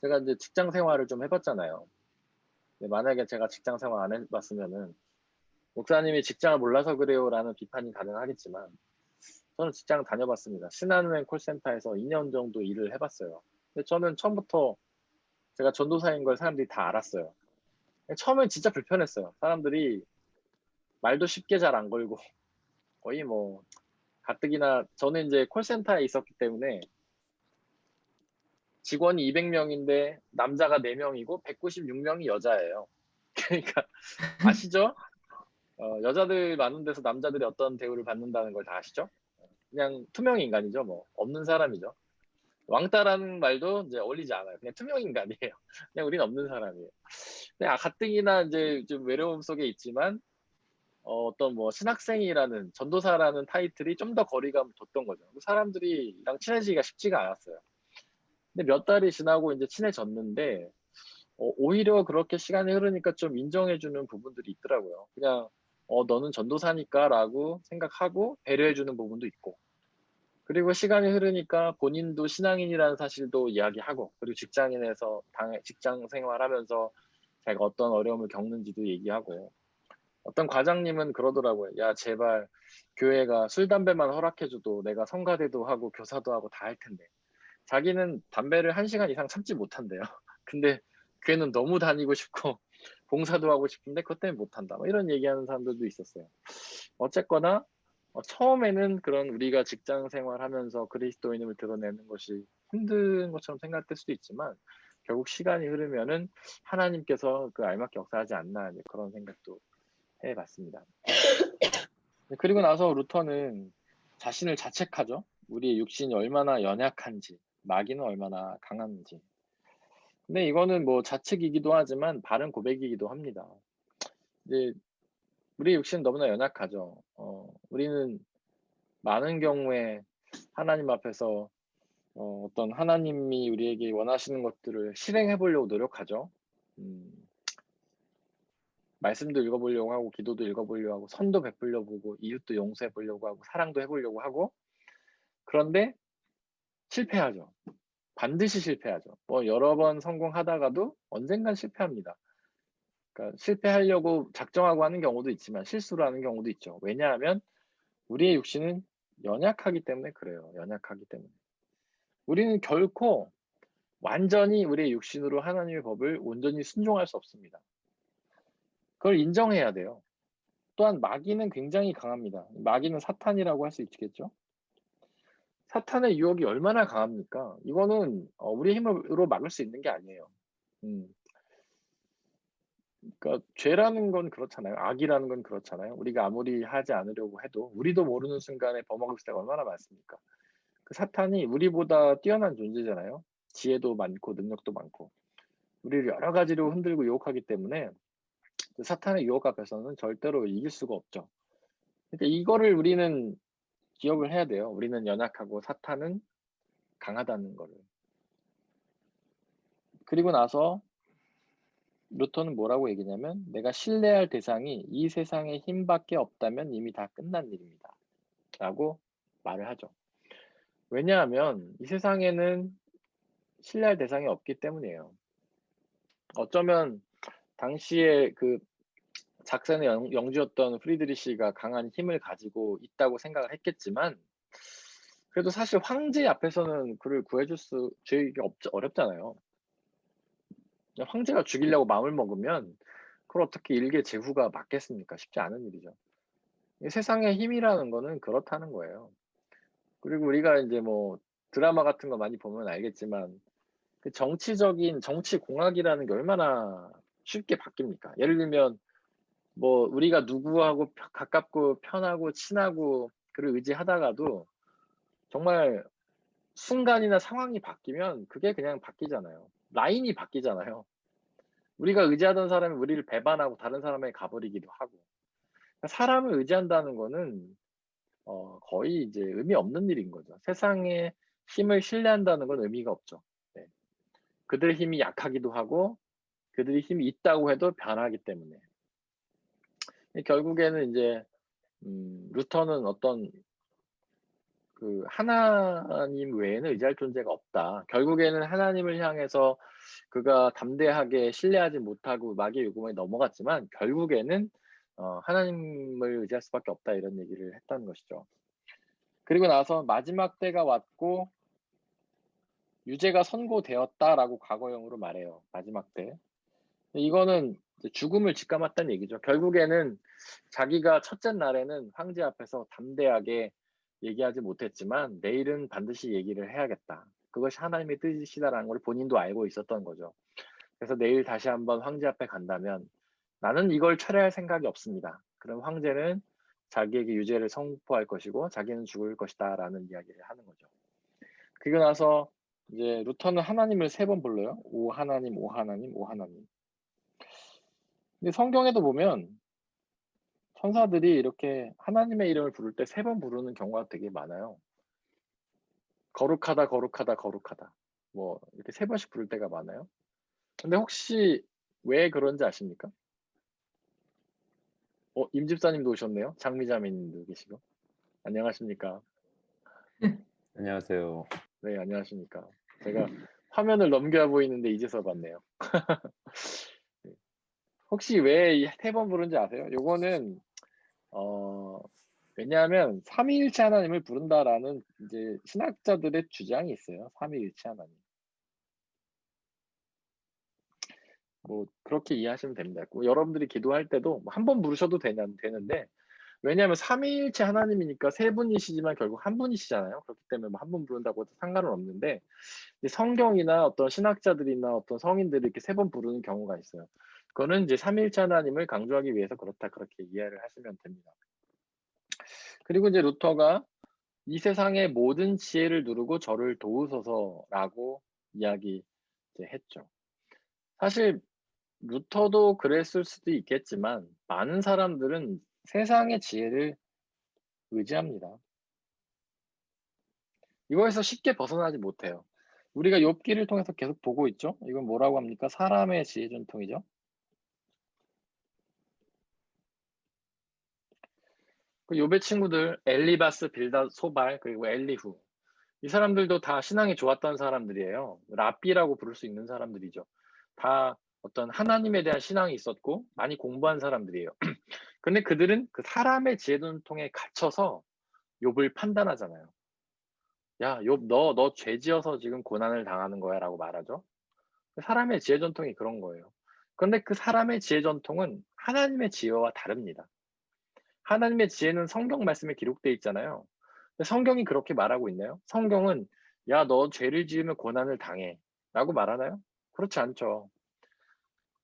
제가 이제 직장 생활을 좀 해봤잖아요. 만약에 제가 직장 생활 안 해봤으면은 목사님이 직장을 몰라서 그래요라는 비판이 가능하겠지만 저는 직장 다녀봤습니다. 신한은행 콜센터에서 2년 정도 일을 해봤어요. 근데 저는 처음부터 제가 전도사인 걸 사람들이 다 알았어요. 처음엔 진짜 불편했어요. 사람들이 말도 쉽게 잘 안 걸고 거의 뭐 가뜩이나 저는 이제 콜센터에 있었기 때문에 직원이 200명인데 남자가 4명이고 196명이 여자예요. 그러니까 아시죠? 여자들 많은 데서 남자들이 어떤 대우를 받는다는 걸 다 아시죠? 그냥 투명 인간이죠. 뭐 없는 사람이죠. 왕따라는 말도 이제 어울리지 않아요. 그냥 투명 인간이에요. 그냥 우린 없는 사람이에요. 근데 가뜩이나 이제 좀 외로움 속에 있지만 어떤 뭐 신학생이라는 전도사라는 타이틀이 좀 더 거리감을 뒀던 거죠. 사람들이랑 친해지기가 쉽지가 않았어요. 근데 몇 달이 지나고 이제 친해졌는데 오히려 그렇게 시간이 흐르니까 좀 인정해주는 부분들이 있더라고요. 그냥 너는 전도사니까라고 생각하고 배려해주는 부분도 있고, 그리고 시간이 흐르니까 본인도 신앙인이라는 사실도 이야기하고, 그리고 직장인에서 직장 생활하면서 자기가 어떤 어려움을 겪는지도 얘기하고, 어떤 과장님은 그러더라고요. 야, 제발 교회가 술, 담배만 허락해줘도 내가 성가대도 하고 교사도 하고 다 할 텐데. 자기는 담배를 1시간 이상 참지 못한대요. 근데 교회는 너무 다니고 싶고 봉사도 하고 싶은데 그것 때문에 못한다. 뭐 이런 얘기하는 사람들도 있었어요. 어쨌거나 처음에는 그런 우리가 직장 생활하면서 그리스도인임을 드러내는 것이 힘든 것처럼 생각될 수도 있지만 결국 시간이 흐르면은 하나님께서 그 알맞게 역사하지 않나, 그런 생각도 해봤습니다. 그리고 나서 루터는 자신을 자책하죠. 우리의 육신이 얼마나 연약한지, 마귀는 얼마나 강한지. 근데 이거는 뭐 자책이기도 하지만 바른 고백이기도 합니다. 이제 우리 육신은 너무나 연약하죠. 우리는 많은 경우에 하나님 앞에서 어떤 하나님이 우리에게 원하시는 것들을 실행해 보려고 노력하죠. 말씀도 읽어보려고 하고, 기도도 읽어보려고 하고, 선도 베풀려 보고, 이웃도 용서해 보려고 하고, 사랑도 해보려고 하고, 그런데 실패하죠. 반드시 실패하죠. 뭐 여러 번 성공하다가도 언젠간 실패합니다. 그러니까 실패하려고 작정하고 하는 경우도 있지만 실수를 하는 경우도 있죠. 왜냐하면 우리의 육신은 연약하기 때문에 그래요. 연약하기 때문에. 우리는 결코 완전히 우리의 육신으로 하나님의 법을 온전히 순종할 수 없습니다. 그걸 인정해야 돼요. 또한 마귀는 굉장히 강합니다. 마귀는 사탄이라고 할 수 있겠죠. 사탄의 유혹이 얼마나 강합니까? 이거는 우리의 힘으로 막을 수 있는 게 아니에요. 그러니까 죄라는 건 그렇잖아요. 악이라는 건 그렇잖아요. 우리가 아무리 하지 않으려고 해도 우리도 모르는 순간에 범하고 있을 때가 얼마나 많습니까? 그 사탄이 우리보다 뛰어난 존재잖아요. 지혜도 많고 능력도 많고 우리를 여러 가지로 흔들고 유혹하기 때문에 그 사탄의 유혹 앞에서는 절대로 이길 수가 없죠. 그러니까 이거를 우리는 기억을 해야 돼요. 우리는 연약하고 사탄은 강하다는 거를. 그리고 나서 루터는 뭐라고 얘기냐면, 내가 신뢰할 대상이 이 세상의 힘밖에 없다면 이미 다 끝난 일입니다. 라고 말을 하죠. 왜냐하면 이 세상에는 신뢰할 대상이 없기 때문이에요. 어쩌면 당시에 그 작센의 영주였던 프리드리시가 강한 힘을 가지고 있다고 생각을 했겠지만, 그래도 사실 황제 앞에서는 그를 구해줄 수 어렵잖아요. 황제가 죽이려고 마음을 먹으면 그걸 어떻게 일개 제후가 막겠습니까? 쉽지 않은 일이죠. 세상의 힘이라는 거는 그렇다는 거예요. 그리고 우리가 이제 뭐 드라마 같은 거 많이 보면 알겠지만 그 정치 공학이라는 게 얼마나 쉽게 바뀝니까? 예를 들면 뭐 우리가 누구하고 가깝고 편하고 친하고 그를 의지하다가도 정말 순간이나 상황이 바뀌면 그게 그냥 바뀌잖아요. 라인이 바뀌잖아요. 우리가 의지하던 사람이 우리를 배반하고 다른 사람에게 가버리기도 하고. 사람을 의지한다는 거는 거의 이제 의미 없는 일인 거죠. 세상의 힘을 신뢰한다는 건 의미가 없죠. 네. 그들의 힘이 약하기도 하고 그들이 힘이 있다고 해도 변하기 때문에. 결국에는 이제 루터는 어떤 그 하나님 외에는 의지할 존재가 없다. 결국에는 하나님을 향해서 그가 담대하게 신뢰하지 못하고 마귀의 요구에 넘어갔지만 결국에는 하나님을 의지할 수밖에 없다, 이런 얘기를 했다는 것이죠. 그리고 나서 마지막 때가 왔고 유죄가 선고되었다라고 과거형으로 말해요. 마지막 때. 이거는 죽음을 직감했다는 얘기죠. 결국에는 자기가 첫째 날에는 황제 앞에서 담대하게 얘기하지 못했지만 내일은 반드시 얘기를 해야겠다. 그것이 하나님의 뜻이시다라는 걸 본인도 알고 있었던 거죠. 그래서 내일 다시 한번 황제 앞에 간다면 나는 이걸 철회할 생각이 없습니다. 그럼 황제는 자기에게 유죄를 선포할 것이고 자기는 죽을 것이다 라는 이야기를 하는 거죠. 그리고 나서 이제 루터는 하나님을 3번 불러요. 오 하나님, 오 하나님, 오 하나님. 근데 성경에도 보면 천사들이 이렇게 하나님의 이름을 부를 때 3번 부르는 경우가 되게 많아요. 거룩하다, 거룩하다, 거룩하다. 뭐 이렇게 3번씩 부를 때가 많아요. 근데 혹시 왜 그런지 아십니까? 임 집사님도 오셨네요. 장미자매님도 계시고. 안녕하십니까? 안녕하세요. 네, 안녕하십니까? 제가 화면을 넘겨 보이는데 이제서 봤네요. 네. 혹시 왜 3번 부른지 아세요? 요거는 왜냐하면 삼위일체 하나님을 부른다라는 이제 신학자들의 주장이 있어요. 삼위일체 하나님. 뭐 그렇게 이해하시면 됩니다. 여러분들이 기도할 때도 한 번 부르셔도 되는데, 왜냐하면 삼위일체 하나님이니까 3분이시지만 결국 한 분이시잖아요. 그렇기 때문에 뭐 한 번 부른다고 해도 상관은 없는데, 이제 성경이나 어떤 신학자들이나 어떤 성인들이 이렇게 3번 부르는 경우가 있어요. 그거는 이제 삼위일체 하나님을 강조하기 위해서 그렇다, 그렇게 이해를 하시면 됩니다. 그리고 이제 루터가 이 세상의 모든 지혜를 누르고 저를 도우소서라고 이야기 이제 했죠. 사실 루터도 그랬을 수도 있겠지만 많은 사람들은 세상의 지혜를 의지합니다. 이거에서 쉽게 벗어나지 못해요. 우리가 욥기를 통해서 계속 보고 있죠. 이건 뭐라고 합니까? 사람의 지혜 전통이죠. 그 욥의 친구들 엘리바스, 빌닷, 소발, 그리고 엘리후, 이 사람들도 다 신앙이 좋았던 사람들이에요. 랍비라고 부를 수 있는 사람들이죠. 다 어떤 하나님에 대한 신앙이 있었고 많이 공부한 사람들이에요. 근데 그들은 그 사람의 지혜 전통에 갇혀서 욥을 판단하잖아요. 야, 욥, 너 죄 지어서 지금 고난을 당하는 거야 라고 말하죠. 사람의 지혜 전통이 그런 거예요. 그런데 그 사람의 지혜 전통은 하나님의 지혜와 다릅니다. 하나님의 지혜는 성경 말씀에 기록되어 있잖아요. 근데 성경이 그렇게 말하고 있나요? 성경은 야, 너 죄를 지으면 고난을 당해 라고 말하나요? 그렇지 않죠.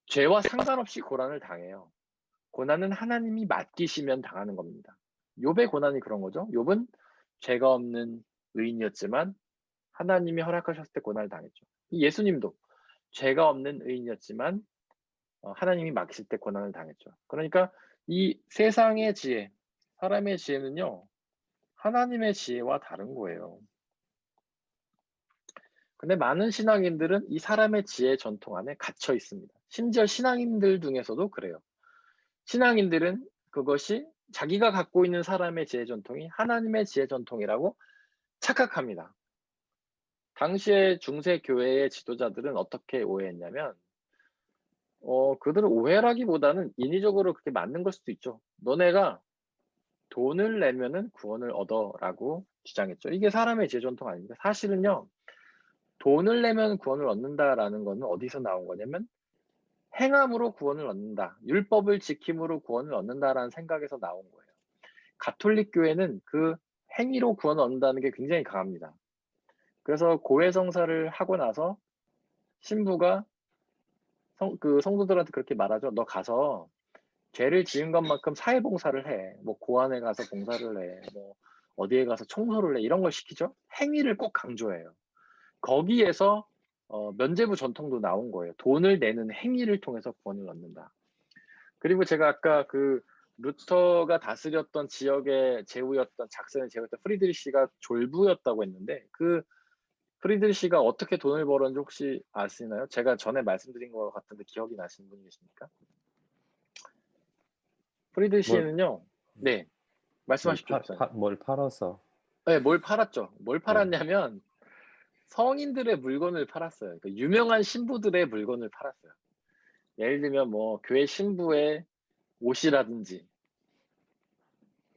죄와 상관없이 고난을 당해요. 고난은 하나님이 맡기시면 당하는 겁니다. 욥의 고난이 그런 거죠. 욥은 죄가 없는 의인이었지만 하나님이 허락하셨을 때 고난을 당했죠. 예수님도 죄가 없는 의인이었지만 하나님이 맡기실 때 고난을 당했죠. 그러니까 이 세상의 지혜, 사람의 지혜는요, 하나님의 지혜와 다른 거예요. 근데 많은 신앙인들은 이 사람의 지혜 전통 안에 갇혀 있습니다. 심지어 신앙인들 중에서도 그래요. 신앙인들은 그것이 자기가 갖고 있는 사람의 지혜 전통이 하나님의 지혜 전통이라고 착각합니다. 당시의 중세 교회의 지도자들은 어떻게 오해했냐면, 그들은 오해라기보다는 인위적으로 그렇게 맞는 걸 수도 있죠. 너네가 돈을 내면은 구원을 얻어라고 주장했죠. 이게 사람의 지혜 전통 아닙니까? 사실은요, 돈을 내면 구원을 얻는다라는 거는 어디서 나온 거냐면 행함으로 구원을 얻는다. 율법을 지킴으로 구원을 얻는다라는 생각에서 나온 거예요. 가톨릭 교회는 그 행위로 구원을 얻는다는 게 굉장히 강합니다. 그래서 고해성사를 하고 나서 신부가 성도들한테 그렇게 말하죠. 너 가서 죄를 지은 것만큼 사회봉사를 해. 뭐 고아원에 가서 봉사를 해. 뭐 어디에 가서 청소를 해. 이런 걸 시키죠. 행위를 꼭 강조해요. 거기에서 면죄부 전통도 나온 거예요. 돈을 내는 행위를 통해서 구원을 얻는다. 그리고 제가 아까 그 루터가 다스렸던 지역의 제후였던 작선의 제후였던 프리드리시가 졸부였다고 했는데, 그 프리드리시가 어떻게 돈을 벌었는지 혹시 아시나요? 제가 전에 말씀드린 것 같은데 기억이 나시는 분이 계십니까? 프리드리시는요, 네, 말씀하십시오. 뭘 팔아서? 네, 뭘 팔았죠. 뭘 팔았냐면 성인들의 물건을 팔았어요. 그러니까 유명한 신부들의 물건을 팔았어요. 예를 들면 뭐 교회 신부의 옷이라든지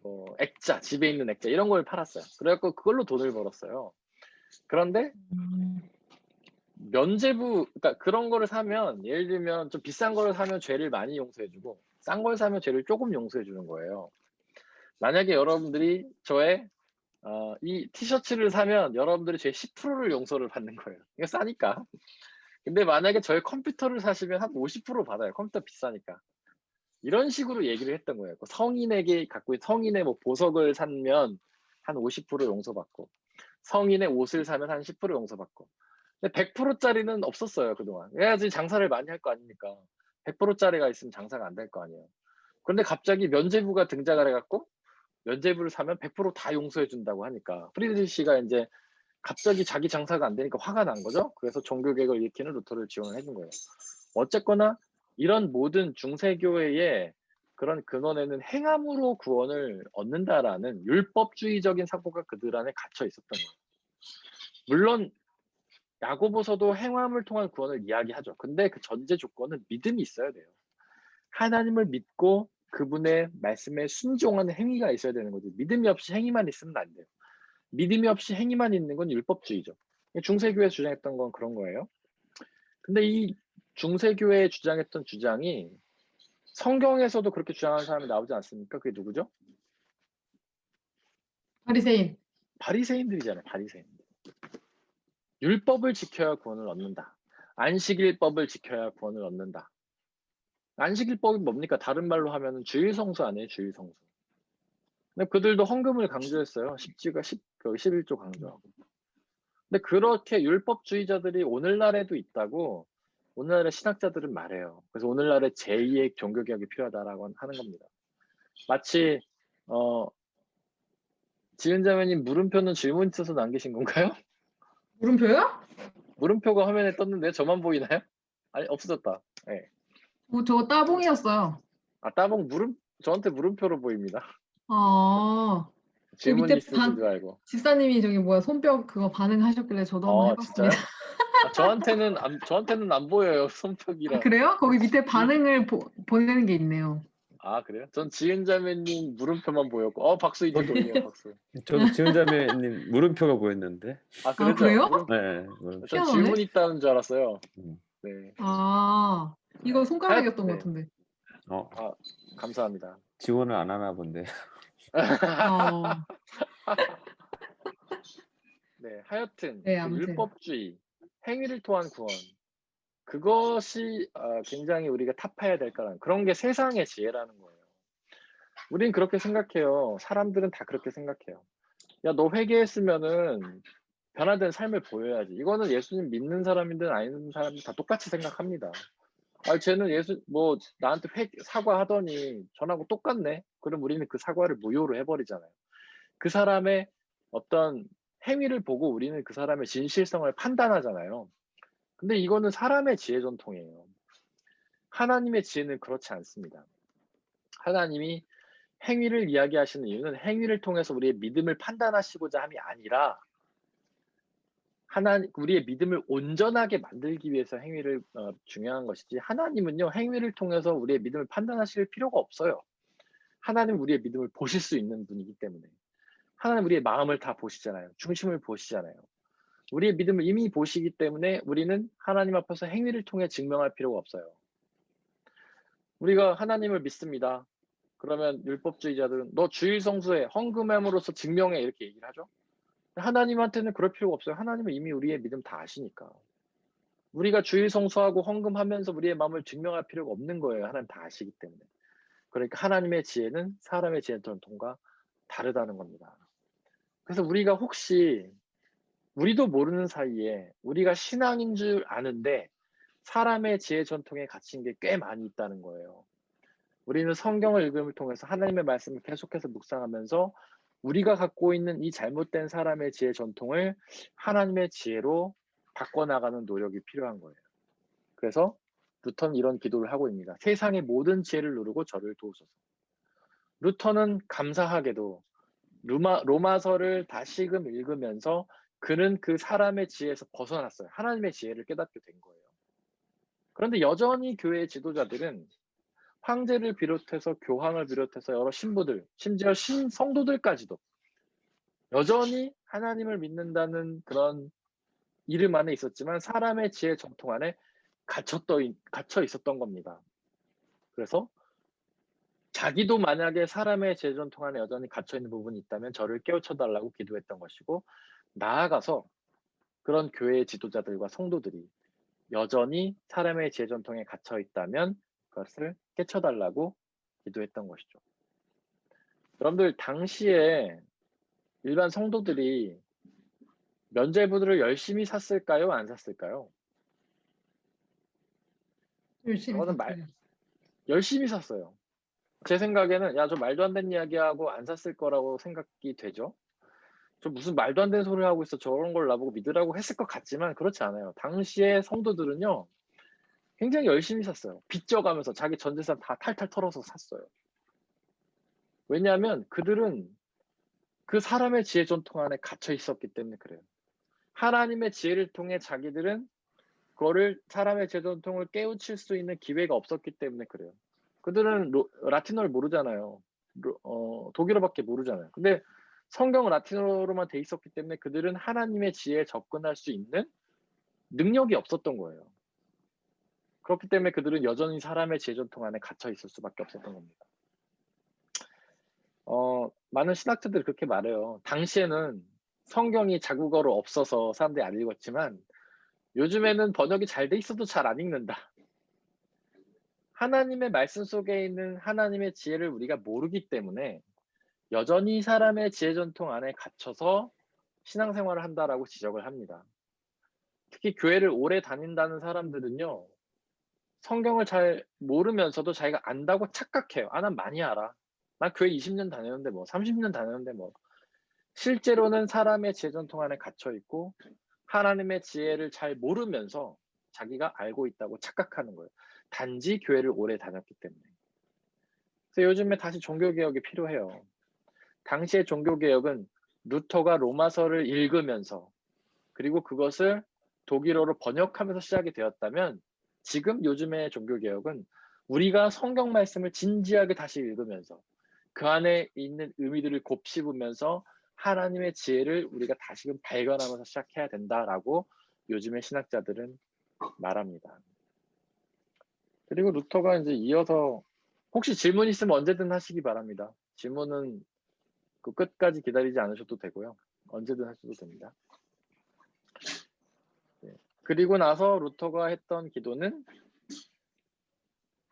뭐 액자, 집에 있는 액자 이런 걸 팔았어요. 그래갖고 그걸로 돈을 벌었어요. 그런데 면죄부, 그러니까 그런 거를 사면, 예를 들면 좀 비싼 거를 사면 죄를 많이 용서해주고 싼 걸 사면 죄를 조금 용서해주는 거예요. 만약에 여러분들이 저의 이 티셔츠를 사면 여러분들이 제 10%를 용서를 받는 거예요. 이거 싸니까. 근데 만약에 저의 컴퓨터를 사시면 한 50% 받아요. 컴퓨터 비싸니까. 이런 식으로 얘기를 했던 거예요. 성인에게 갖고 있는 성인의 뭐 보석을 사면 한 50% 용서받고, 성인의 옷을 사면 한 10% 용서받고. 근데 100%짜리는 없었어요, 그동안. 그래야지 장사를 많이 할 거 아닙니까? 100%짜리가 있으면 장사가 안 될 거 아니에요. 그런데 갑자기 면죄부가 등장을 해갖고 면죄부를 사면 100% 다 용서해 준다고 하니까 프리드리시가 이제 갑자기 자기 장사가 안 되니까 화가 난 거죠. 그래서 종교개혁을 일으키는 루터를 지원을 해준 거예요. 어쨌거나 이런 모든 중세교회의 그런 근원에는 행함으로 구원을 얻는다라는 율법주의적인 사고가 그들 안에 갇혀 있었던 거예요. 물론 야고보서도 행함을 통한 구원을 이야기하죠. 근데 그 전제 조건은 믿음이 있어야 돼요. 하나님을 믿고 그분의 말씀에 순종하는 행위가 있어야 되는 거지. 믿음이 없이 행위만 있으면 안 돼요. 믿음이 없이 행위만 있는 건 율법주의죠. 중세교회 주장했던 건 그런 거예요. 근데 이 중세교회에 주장했던 주장이 성경에서도 그렇게 주장하는 사람이 나오지 않습니까? 그게 누구죠? 바리새인. 바리새인들이잖아요. 바리새인들. 율법을 지켜야 구원을 얻는다. 안식일법을 지켜야 구원을 얻는다. 안식일법이 뭡니까? 다른 말로 하면 주일성수 아니에요? 주일성수. 근데 그들도 헌금을 강조했어요. 11조 강조하고. 근데 그렇게 율법주의자들이 오늘날에도 있다고 오늘날의 신학자들은 말해요. 그래서 오늘날에 제2의 종교개혁이 필요하다라고 하는 겁니다. 마치 지은자매님 물음표는 질문 있어서 남기신 건가요? 물음표요? 물음표가 화면에 떴는데 저만 보이나요? 아니 없어졌다. 네. 저거 따봉이었어요. 아 따봉 저한테 물음표로 보입니다. 그 질문 밑에 있으신 줄 알고. 집사님이 저기 뭐야 손뼉 그거 반응하셨길래 저도 한번 해봤습니다. 진짜요? 저한테는 안 보여요 손뼉이라. 그래요? 거기 밑에 반응을 보내는 게 있네요. 아 그래요? 전 지은자매님 물음표만 보였고 박수 이제 돌리네요. 박수. 저도 지은자매님 물음표가 보였는데. 아 그렇죠? 그래요? 네. 물음표. 전 질문 있다는 줄 알았어요. 음. 네. 이거 손가락이었던 네. 것 같은데. 감사합니다. 지원을 안 하나 본데. 네, 하여튼 네, 그 아무튼. 율법주의, 행위를 통한 구원 그것이 굉장히 우리가 타파해야 될 거라는 그런 게 세상의 지혜라는 거예요. 우린 그렇게 생각해요. 사람들은 다 그렇게 생각해요. 야, 너 회개했으면은 변화된 삶을 보여야지. 이거는 예수님 믿는 사람이든 아닌 사람이 다 똑같이 생각합니다. 쟤는 나한테 사과하더니 전하고 똑같네. 그럼 우리는 그 사과를 무효로 해버리잖아요. 그 사람의 어떤 행위를 보고 우리는 그 사람의 진실성을 판단하잖아요. 근데 이거는 사람의 지혜 전통이에요. 하나님의 지혜는 그렇지 않습니다. 하나님이 행위를 이야기하시는 이유는 행위를 통해서 우리의 믿음을 판단하시고자 함이 아니라 우리의 믿음을 온전하게 만들기 위해서 행위를 중요한 것이지 하나님은요 행위를 통해서 우리의 믿음을 판단하실 필요가 없어요. 하나님은 우리의 믿음을 보실 수 있는 분이기 때문에 하나님 우리의 마음을 다 보시잖아요. 중심을 보시잖아요. 우리의 믿음을 이미 보시기 때문에 우리는 하나님 앞에서 행위를 통해 증명할 필요가 없어요. 우리가 하나님을 믿습니다. 그러면 율법주의자들은 너 주일 성수해 헌금함으로써 증명해 이렇게 얘기를 하죠. 하나님한테는 그럴 필요가 없어요. 하나님은 이미 우리의 믿음 다 아시니까. 우리가 주일 성수하고 헌금하면서 우리의 마음을 증명할 필요가 없는 거예요. 하나님 다 아시기 때문에. 그러니까 하나님의 지혜는 사람의 지혜 전통과 다르다는 겁니다. 그래서 우리가 혹시 우리도 모르는 사이에 우리가 신앙인 줄 아는데 사람의 지혜 전통에 갇힌 게 꽤 많이 있다는 거예요. 우리는 성경을 읽음을 통해서 하나님의 말씀을 계속해서 묵상하면서 우리가 갖고 있는 이 잘못된 사람의 지혜 전통을 하나님의 지혜로 바꿔나가는 노력이 필요한 거예요. 그래서 루터는 이런 기도를 하고 있습니다. 세상의 모든 지혜를 누르고 저를 도우소서. 루터는 감사하게도 로마서를 다시금 읽으면서 그는 그 사람의 지혜에서 벗어났어요. 하나님의 지혜를 깨닫게 된 거예요. 그런데 여전히 교회의 지도자들은 황제를 비롯해서 교황을 비롯해서 여러 신부들, 심지어 성도들까지도 여전히 하나님을 믿는다는 그런 이름 안에 있었지만 사람의 지혜 전통 안에 갇혀 있었던 겁니다. 그래서 자기도 만약에 사람의 지혜 전통 안에 여전히 갇혀 있는 부분이 있다면 저를 깨우쳐달라고 기도했던 것이고 나아가서 그런 교회의 지도자들과 성도들이 여전히 사람의 지혜 전통에 갇혀 있다면 그것을 깨쳐달라고 기도했던 것이죠. 여러분들 당시에 일반 성도들이 면죄부들을 열심히 샀을까요? 안 샀을까요? 열심히 샀어요. 제 생각에는 저 말도 안 되는 이야기하고 안 샀을 거라고 생각이 되죠. 저 무슨 말도 안 되는 소리를 하고 있어. 저런 걸 나보고 믿으라고 했을 것 같지만 그렇지 않아요. 당시에 성도들은요. 굉장히 열심히 샀어요. 빚져가면서 자기 전 재산 다 탈탈 털어서 샀어요. 왜냐하면 그들은 그 사람의 지혜 전통 안에 갇혀 있었기 때문에 그래요. 하나님의 지혜를 통해 자기들은 그거를 사람의 지혜 전통을 깨우칠 수 있는 기회가 없었기 때문에 그래요. 그들은 라틴어를 모르잖아요. 독일어밖에 모르잖아요. 근데 성경은 라틴어로만 돼 있었기 때문에 그들은 하나님의 지혜에 접근할 수 있는 능력이 없었던 거예요. 그렇기 때문에 그들은 여전히 사람의 지혜 전통 안에 갇혀 있을 수밖에 없었던 겁니다. 많은 신학자들이 그렇게 말해요. 당시에는 성경이 자국어로 없어서 사람들이 안 읽었지만 요즘에는 번역이 잘 돼 있어도 잘 안 읽는다. 하나님의 말씀 속에 있는 하나님의 지혜를 우리가 모르기 때문에 여전히 사람의 지혜 전통 안에 갇혀서 신앙생활을 한다라고 지적을 합니다. 특히 교회를 오래 다닌다는 사람들은요. 성경을 잘 모르면서도 자기가 안다고 착각해요. 난 많이 알아. 난 교회 20년 다녔는데 뭐 30년 다녔는데 뭐 실제로는 사람의 지혜 전통 안에 갇혀 있고 하나님의 지혜를 잘 모르면서 자기가 알고 있다고 착각하는 거예요. 단지 교회를 오래 다녔기 때문에. 그래서 요즘에 다시 종교개혁이 필요해요. 당시의 종교개혁은 루터가 로마서를 읽으면서 그리고 그것을 독일어로 번역하면서 시작이 되었다면 지금 요즘의 종교개혁은 우리가 성경 말씀을 진지하게 다시 읽으면서 그 안에 있는 의미들을 곱씹으면서 하나님의 지혜를 우리가 다시금 발견하면서 시작해야 된다라고 요즘의 신학자들은 말합니다. 그리고 루터가 이제 이어서 혹시 질문 있으면 언제든 하시기 바랍니다. 질문은 그 끝까지 기다리지 않으셔도 되고요. 언제든 하셔도 됩니다. 그리고 나서 루터가 했던 기도는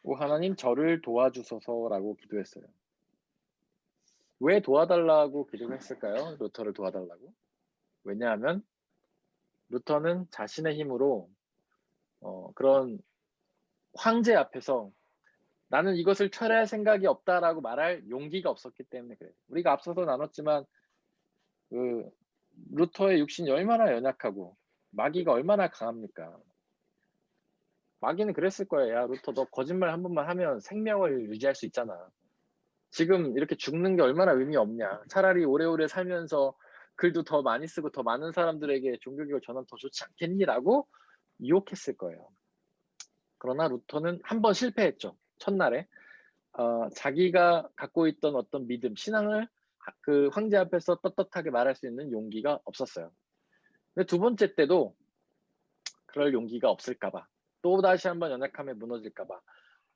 오 하나님 저를 도와주소서라고 기도했어요. 왜 도와달라고 기도를 했을까요? 루터를 도와달라고? 왜냐하면 루터는 자신의 힘으로 그런 황제 앞에서 나는 이것을 철회할 생각이 없다라고 말할 용기가 없었기 때문에 그래요. 우리가 앞서서 나눴지만 그 루터의 육신이 얼마나 연약하고 마귀가 얼마나 강합니까? 마귀는 그랬을 거예요. 야 루터 너 거짓말 한 번만 하면 생명을 유지할 수 있잖아. 지금 이렇게 죽는 게 얼마나 의미 없냐. 차라리 오래오래 살면서 글도 더 많이 쓰고 더 많은 사람들에게 종교개혁을 전하면 더 좋지 않겠니라고 유혹했을 거예요. 그러나 루터는 한 번 실패했죠. 첫날에 자기가 갖고 있던 어떤 믿음, 신앙을 그 황제 앞에서 떳떳하게 말할 수 있는 용기가 없었어요. 근데 두 번째 때도 그럴 용기가 없을까봐 또 다시 한번 연약함에 무너질까봐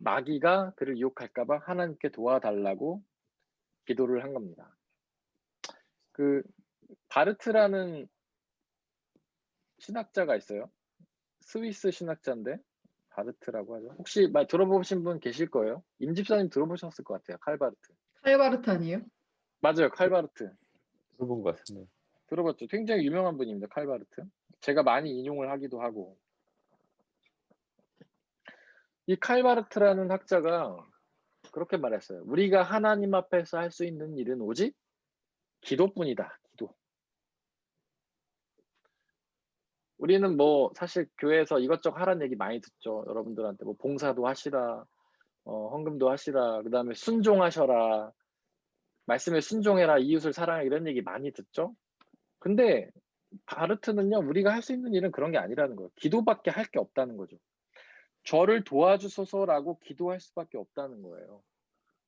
마귀가 그를 유혹할까봐 하나님께 도와달라고 기도를 한 겁니다. 그 바르트라는 신학자가 있어요. 스위스 신학자인데 바르트라고 하죠. 혹시 말 들어보신 분 계실 거예요. 임 집사님 들어보셨을 것 같아요. 칼 바르트. 칼바르트 아니에요? 맞아요. 칼 바르트. 들어본 것 같습니다. 들어봤죠. 굉장히 유명한 분입니다. 칼 바르트. 제가 많이 인용을 하기도 하고. 이 칼 바르트라는 학자가 그렇게 말했어요. 우리가 하나님 앞에서 할 수 있는 일은 오직 기도뿐이다. 기도. 우리는 뭐 사실 교회에서 이것저것 하라는 얘기 많이 듣죠. 여러분들한테 뭐 봉사도 하시라, 헌금도 하시라, 그 다음에 순종하셔라, 말씀에 순종해라, 이웃을 사랑해 이런 얘기 많이 듣죠. 근데 바르트는요, 우리가 할 수 있는 일은 그런 게 아니라는 거예요. 기도밖에 할 게 없다는 거죠. 저를 도와주소서라고 기도할 수밖에 없다는 거예요.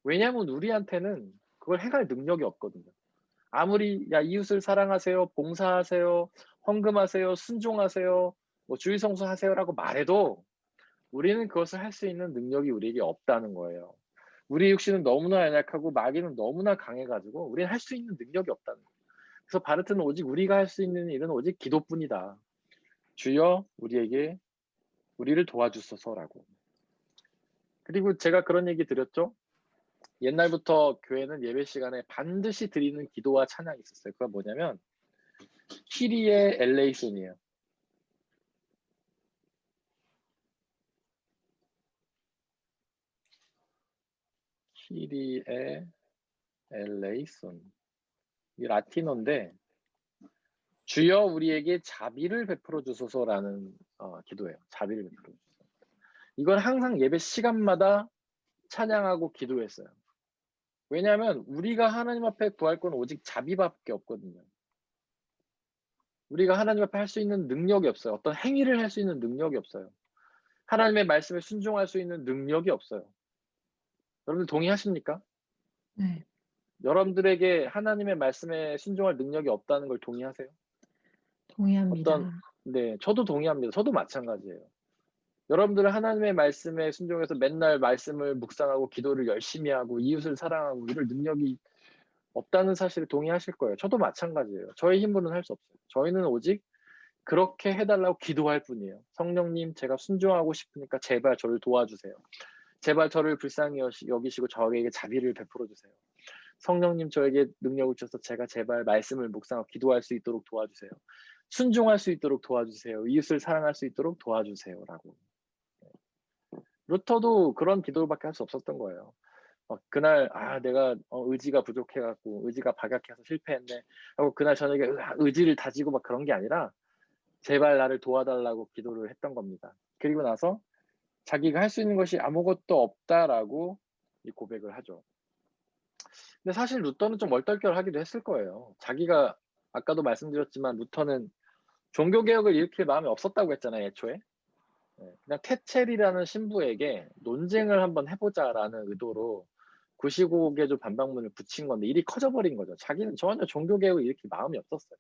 왜냐하면 우리한테는 그걸 행할 능력이 없거든요. 아무리 야 이웃을 사랑하세요, 봉사하세요, 헌금하세요, 순종하세요, 뭐 주일 성수하세요라고 말해도 우리는 그것을 할 수 있는 능력이 우리에게 없다는 거예요. 우리 육신은 너무나 연약하고 마귀는 너무나 강해가지고 우리는 할 수 있는 능력이 없다는 거예요. 그래서 바르트는 오직 우리가 할 수 있는 일은 오직 기도뿐이다. 주여 우리를 도와주소서라고. 그리고 제가 그런 얘기 드렸죠. 옛날부터 교회는 예배 시간에 반드시 드리는 기도와 찬양이 있었어요. 그건 뭐냐면 키리에 엘레이손이에요. 키리에 엘레이손. 이 라틴어인데 주여 우리에게 자비를 베풀어 주소서라는 기도예요. 자비를 베풀어 주소서. 이건 항상 예배 시간마다 찬양하고 기도했어요. 왜냐하면 우리가 하나님 앞에 구할 건 오직 자비밖에 없거든요. 우리가 하나님 앞에 할 수 있는 능력이 없어요. 어떤 행위를 할 수 있는 능력이 없어요. 하나님의 말씀에 순종할 수 있는 능력이 없어요. 여러분들 동의하십니까? 네, 여러분들에게 하나님의 말씀에 순종할 능력이 없다는 걸 동의하세요? 동의합니다. 네, 저도 동의합니다. 저도 마찬가지예요. 여러분들은 하나님의 말씀에 순종해서 맨날 말씀을 묵상하고 기도를 열심히 하고 이웃을 사랑하고 이럴 능력이 없다는 사실을 동의하실 거예요. 저도 마찬가지예요. 저의 힘으로는 할 수 없어요. 저희는 오직 그렇게 해달라고 기도할 뿐이에요. 성령님, 제가 순종하고 싶으니까 제발 저를 도와주세요. 제발 저를 불쌍히 여기시고 저에게 자비를 베풀어 주세요. 성령님, 저에게 능력을 주셔서 제가 제발 말씀을 묵상하고 기도할 수 있도록 도와주세요. 순종할 수 있도록 도와주세요. 이웃을 사랑할 수 있도록 도와주세요라고. 루터도 그런 기도밖에 할 수 없었던 거예요. 그날 내가 의지가 부족해갖고 의지가 박약해서 실패했네 하고 그날 저녁에 의지를 다지고 막 그런 게 아니라 제발 나를 도와달라고 기도를 했던 겁니다. 그리고 나서 자기가 할 수 있는 것이 아무것도 없다라고 이 고백을 하죠. 근데 사실 루터는 좀 얼떨결하기도 했을 거예요. 자기가 아까도 말씀드렸지만 루터는 종교개혁을 일으킬 마음이 없었다고 했잖아요, 애초에. 그냥 테첼이라는 신부에게 논쟁을 한번 해보자라는 의도로 95개조 반박문을 붙인 건데 일이 커져버린 거죠. 자기는 전혀 종교개혁을 일으킬 마음이 없었어요.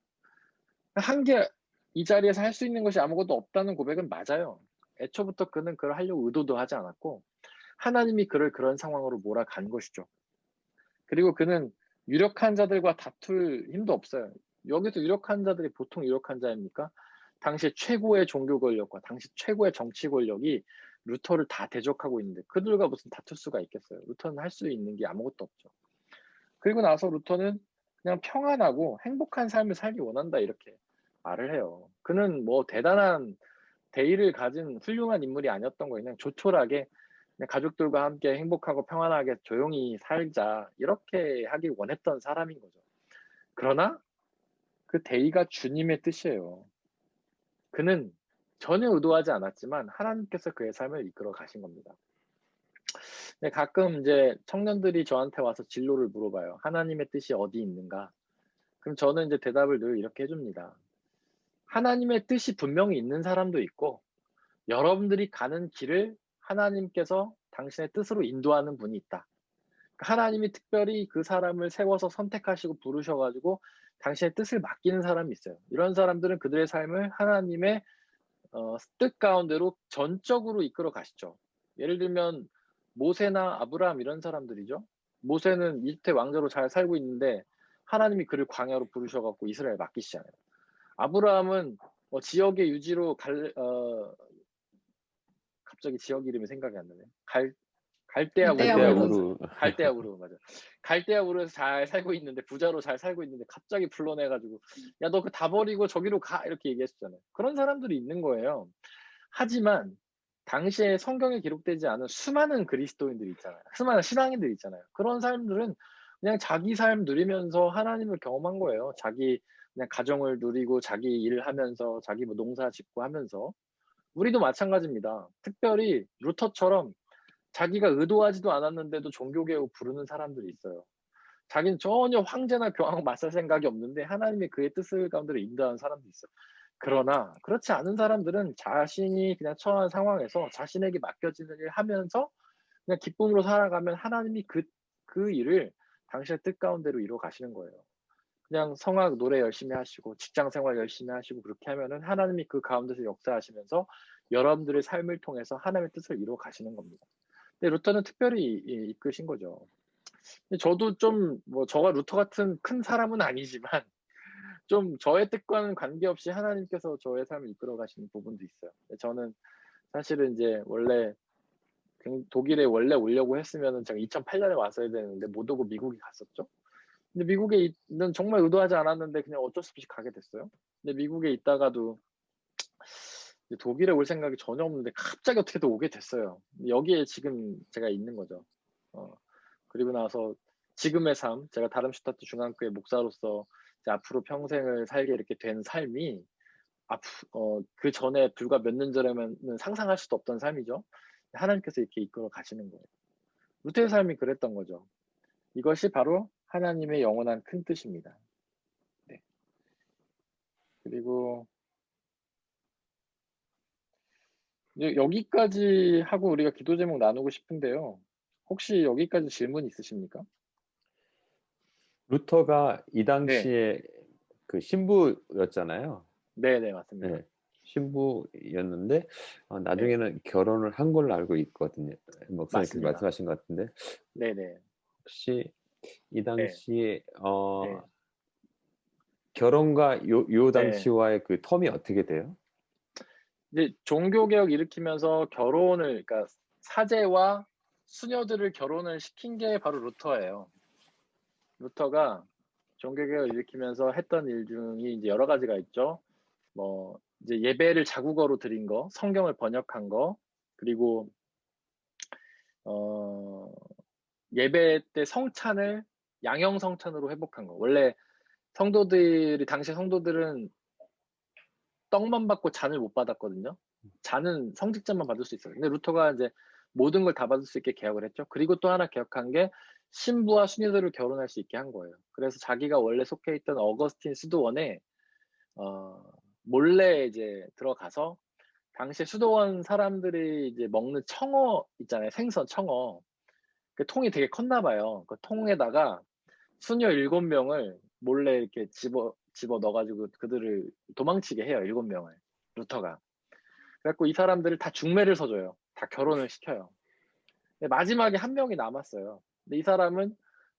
이 자리에서 할 수 있는 것이 아무것도 없다는 고백은 맞아요. 애초부터 그는 그걸 하려고 의도도 하지 않았고 하나님이 그를 그런 상황으로 몰아간 것이죠. 그리고 그는 유력한 자들과 다툴 힘도 없어요. 여기서 유력한 자들이 보통 유력한 자입니까? 당시 최고의 종교 권력과 당시 최고의 정치 권력이 루터를 다 대적하고 있는데 그들과 무슨 다툴 수가 있겠어요. 루터는 할 수 있는 게 아무것도 없죠. 그리고 나서 루터는 그냥 평안하고 행복한 삶을 살기 원한다 이렇게 말을 해요. 그는 뭐 대단한 대의를 가진 훌륭한 인물이 아니었던 거예요. 그냥 조촐하게 그냥 가족들과 함께 행복하고 평안하게 조용히 살자 이렇게 하길 원했던 사람인 거죠. 그러나 그 대의가 주님의 뜻이에요. 그는 전혀 의도하지 않았지만 하나님께서 그의 삶을 이끌어 가신 겁니다. 근데 가끔 이제 청년들이 저한테 와서 진로를 물어봐요. 하나님의 뜻이 어디 있는가? 그럼 저는 이제 대답을 늘 이렇게 해줍니다. 하나님의 뜻이 분명히 있는 사람도 있고 여러분들이 가는 길을 하나님께서 당신의 뜻으로 인도하는 분이 있다. 하나님이 특별히 그 사람을 세워서 선택하시고 부르셔가지고 당신의 뜻을 맡기는 사람이 있어요. 이런 사람들은 그들의 삶을 하나님의 뜻 가운데로 전적으로 이끌어 가시죠. 예를 들면 모세나 아브라함 이런 사람들이죠. 모세는 이집트 왕자로 잘 살고 있는데 하나님이 그를 광야로 부르셔갖고 이스라엘 맡기시잖아요. 아브라함은 지역의 유지로 갑자기 지역 이름이 생각이 안 나네. 갈대아 갈대아우루. 갈대아우루 맞아. 갈대아우루에서 잘 살고 있는데 부자로 잘 살고 있는데 갑자기 불러내가지고 야 너 그 다 버리고 저기로 가 이렇게 얘기했었잖아요. 그런 사람들이 있는 거예요. 하지만 당시에 성경에 기록되지 않은 수많은 그리스도인들이 있잖아요. 수많은 신앙인들이 있잖아요. 그런 사람들은 그냥 자기 삶 누리면서 하나님을 경험한 거예요. 자기 그냥 가정을 누리고 자기 일을 하면서 자기 뭐 농사 짓고 하면서 우리도 마찬가지입니다. 특별히 루터처럼 자기가 의도하지도 않았는데도 종교개혁 부르는 사람들이 있어요. 자기는 전혀 황제나 교황 맞설 생각이 없는데 하나님이 그의 뜻을 가운데로 인도하는 사람도 있어요. 그러나 그렇지 않은 사람들은 자신이 그냥 처한 상황에서 자신에게 맡겨지는 일을 하면서 그냥 기쁨으로 살아가면 하나님이 그 일을 당신의 뜻 가운데로 이루어 가시는 거예요. 그냥 성악 노래 열심히 하시고 직장 생활 열심히 하시고 그렇게 하면은 하나님이 그 가운데서 역사하시면서 여러분들의 삶을 통해서 하나님의 뜻을 이루어 가시는 겁니다. 근데 루터는 특별히 이끄신 거죠. 근데 저도 좀 뭐 저가 루터 같은 큰 사람은 아니지만 좀 저의 뜻과는 관계없이 하나님께서 저의 삶을 이끌어 가시는 부분도 있어요. 저는 사실은 이제 원래 독일에 원래 오려고 했으면은 제가 2008년에 왔어야 되는데 못 오고 미국에 갔었죠. 근데 미국에 있는 정말 의도하지 않았는데 그냥 어쩔 수 없이 가게 됐어요. 근데 미국에 있다가도 독일에 올 생각이 전혀 없는데 갑자기 어떻게든 오게 됐어요. 여기에 지금 제가 있는 거죠. 그리고 나서 지금의 삶, 제가 다름슈타트 중앙교회 목사로서 이제 앞으로 평생을 살게 이렇게 된 삶이 그 전에 불과 몇 년 전에는 상상할 수도 없던 삶이죠. 하나님께서 이렇게 이끌어 가시는 거예요. 루터의 삶이 그랬던 거죠. 이것이 바로 하나님의 영원한 큰 뜻입니다. 네. 그리고 이제 여기까지 하고 우리가 기도 제목 나누고 싶은데요. 혹시 여기까지 질문 있으십니까? 루터가 이 네, 당시에 그 신부였잖아요. 네, 맞습니다. 네, 신부였는데 네, 나중에는 결혼을 한 걸로 알고 있거든요. 목사님께서 맞습니다. 말씀하신 것 같은데 네. 혹시 이 네, 당시에 네, 결혼과 요 네. 당시와의 그 텀이 어떻게 돼요? 이제 종교개혁 일으키면서 결혼을, 그러니까 사제와 수녀들을 결혼을 시킨 게 바로 루터예요. 루터가 종교개혁을 일으키면서 했던 일 중이 이제 여러 가지가 있죠. 뭐 이제 예배를 자국어로 드린 거, 성경을 번역한 거, 그리고 예배 때 성찬을 양형 성찬으로 회복한 거. 원래 당시 성도들은 떡만 받고 잔을 못 받았거든요. 잔은 성직자만 받을 수 있어요. 근데 루터가 이제 모든 걸 다 받을 수 있게 개혁을 했죠. 그리고 또 하나 개혁한 게 신부와 수녀들을 결혼할 수 있게 한 거예요. 그래서 자기가 원래 속해 있던 어거스틴 수도원에 몰래 이제 들어가서 당시에 수도원 사람들이 이제 먹는 청어 있잖아요. 생선 청어. 그 통이 되게 컸나 봐요. 그 통에다가 수녀 7명을 몰래 이렇게 집어 넣어가지고 그들을 도망치게 해요. 7명을. 루터가. 그래갖고 이 사람들을 다 중매를 서줘요. 다 결혼을 시켜요. 근데 마지막에 한 명이 남았어요. 근데 이 사람은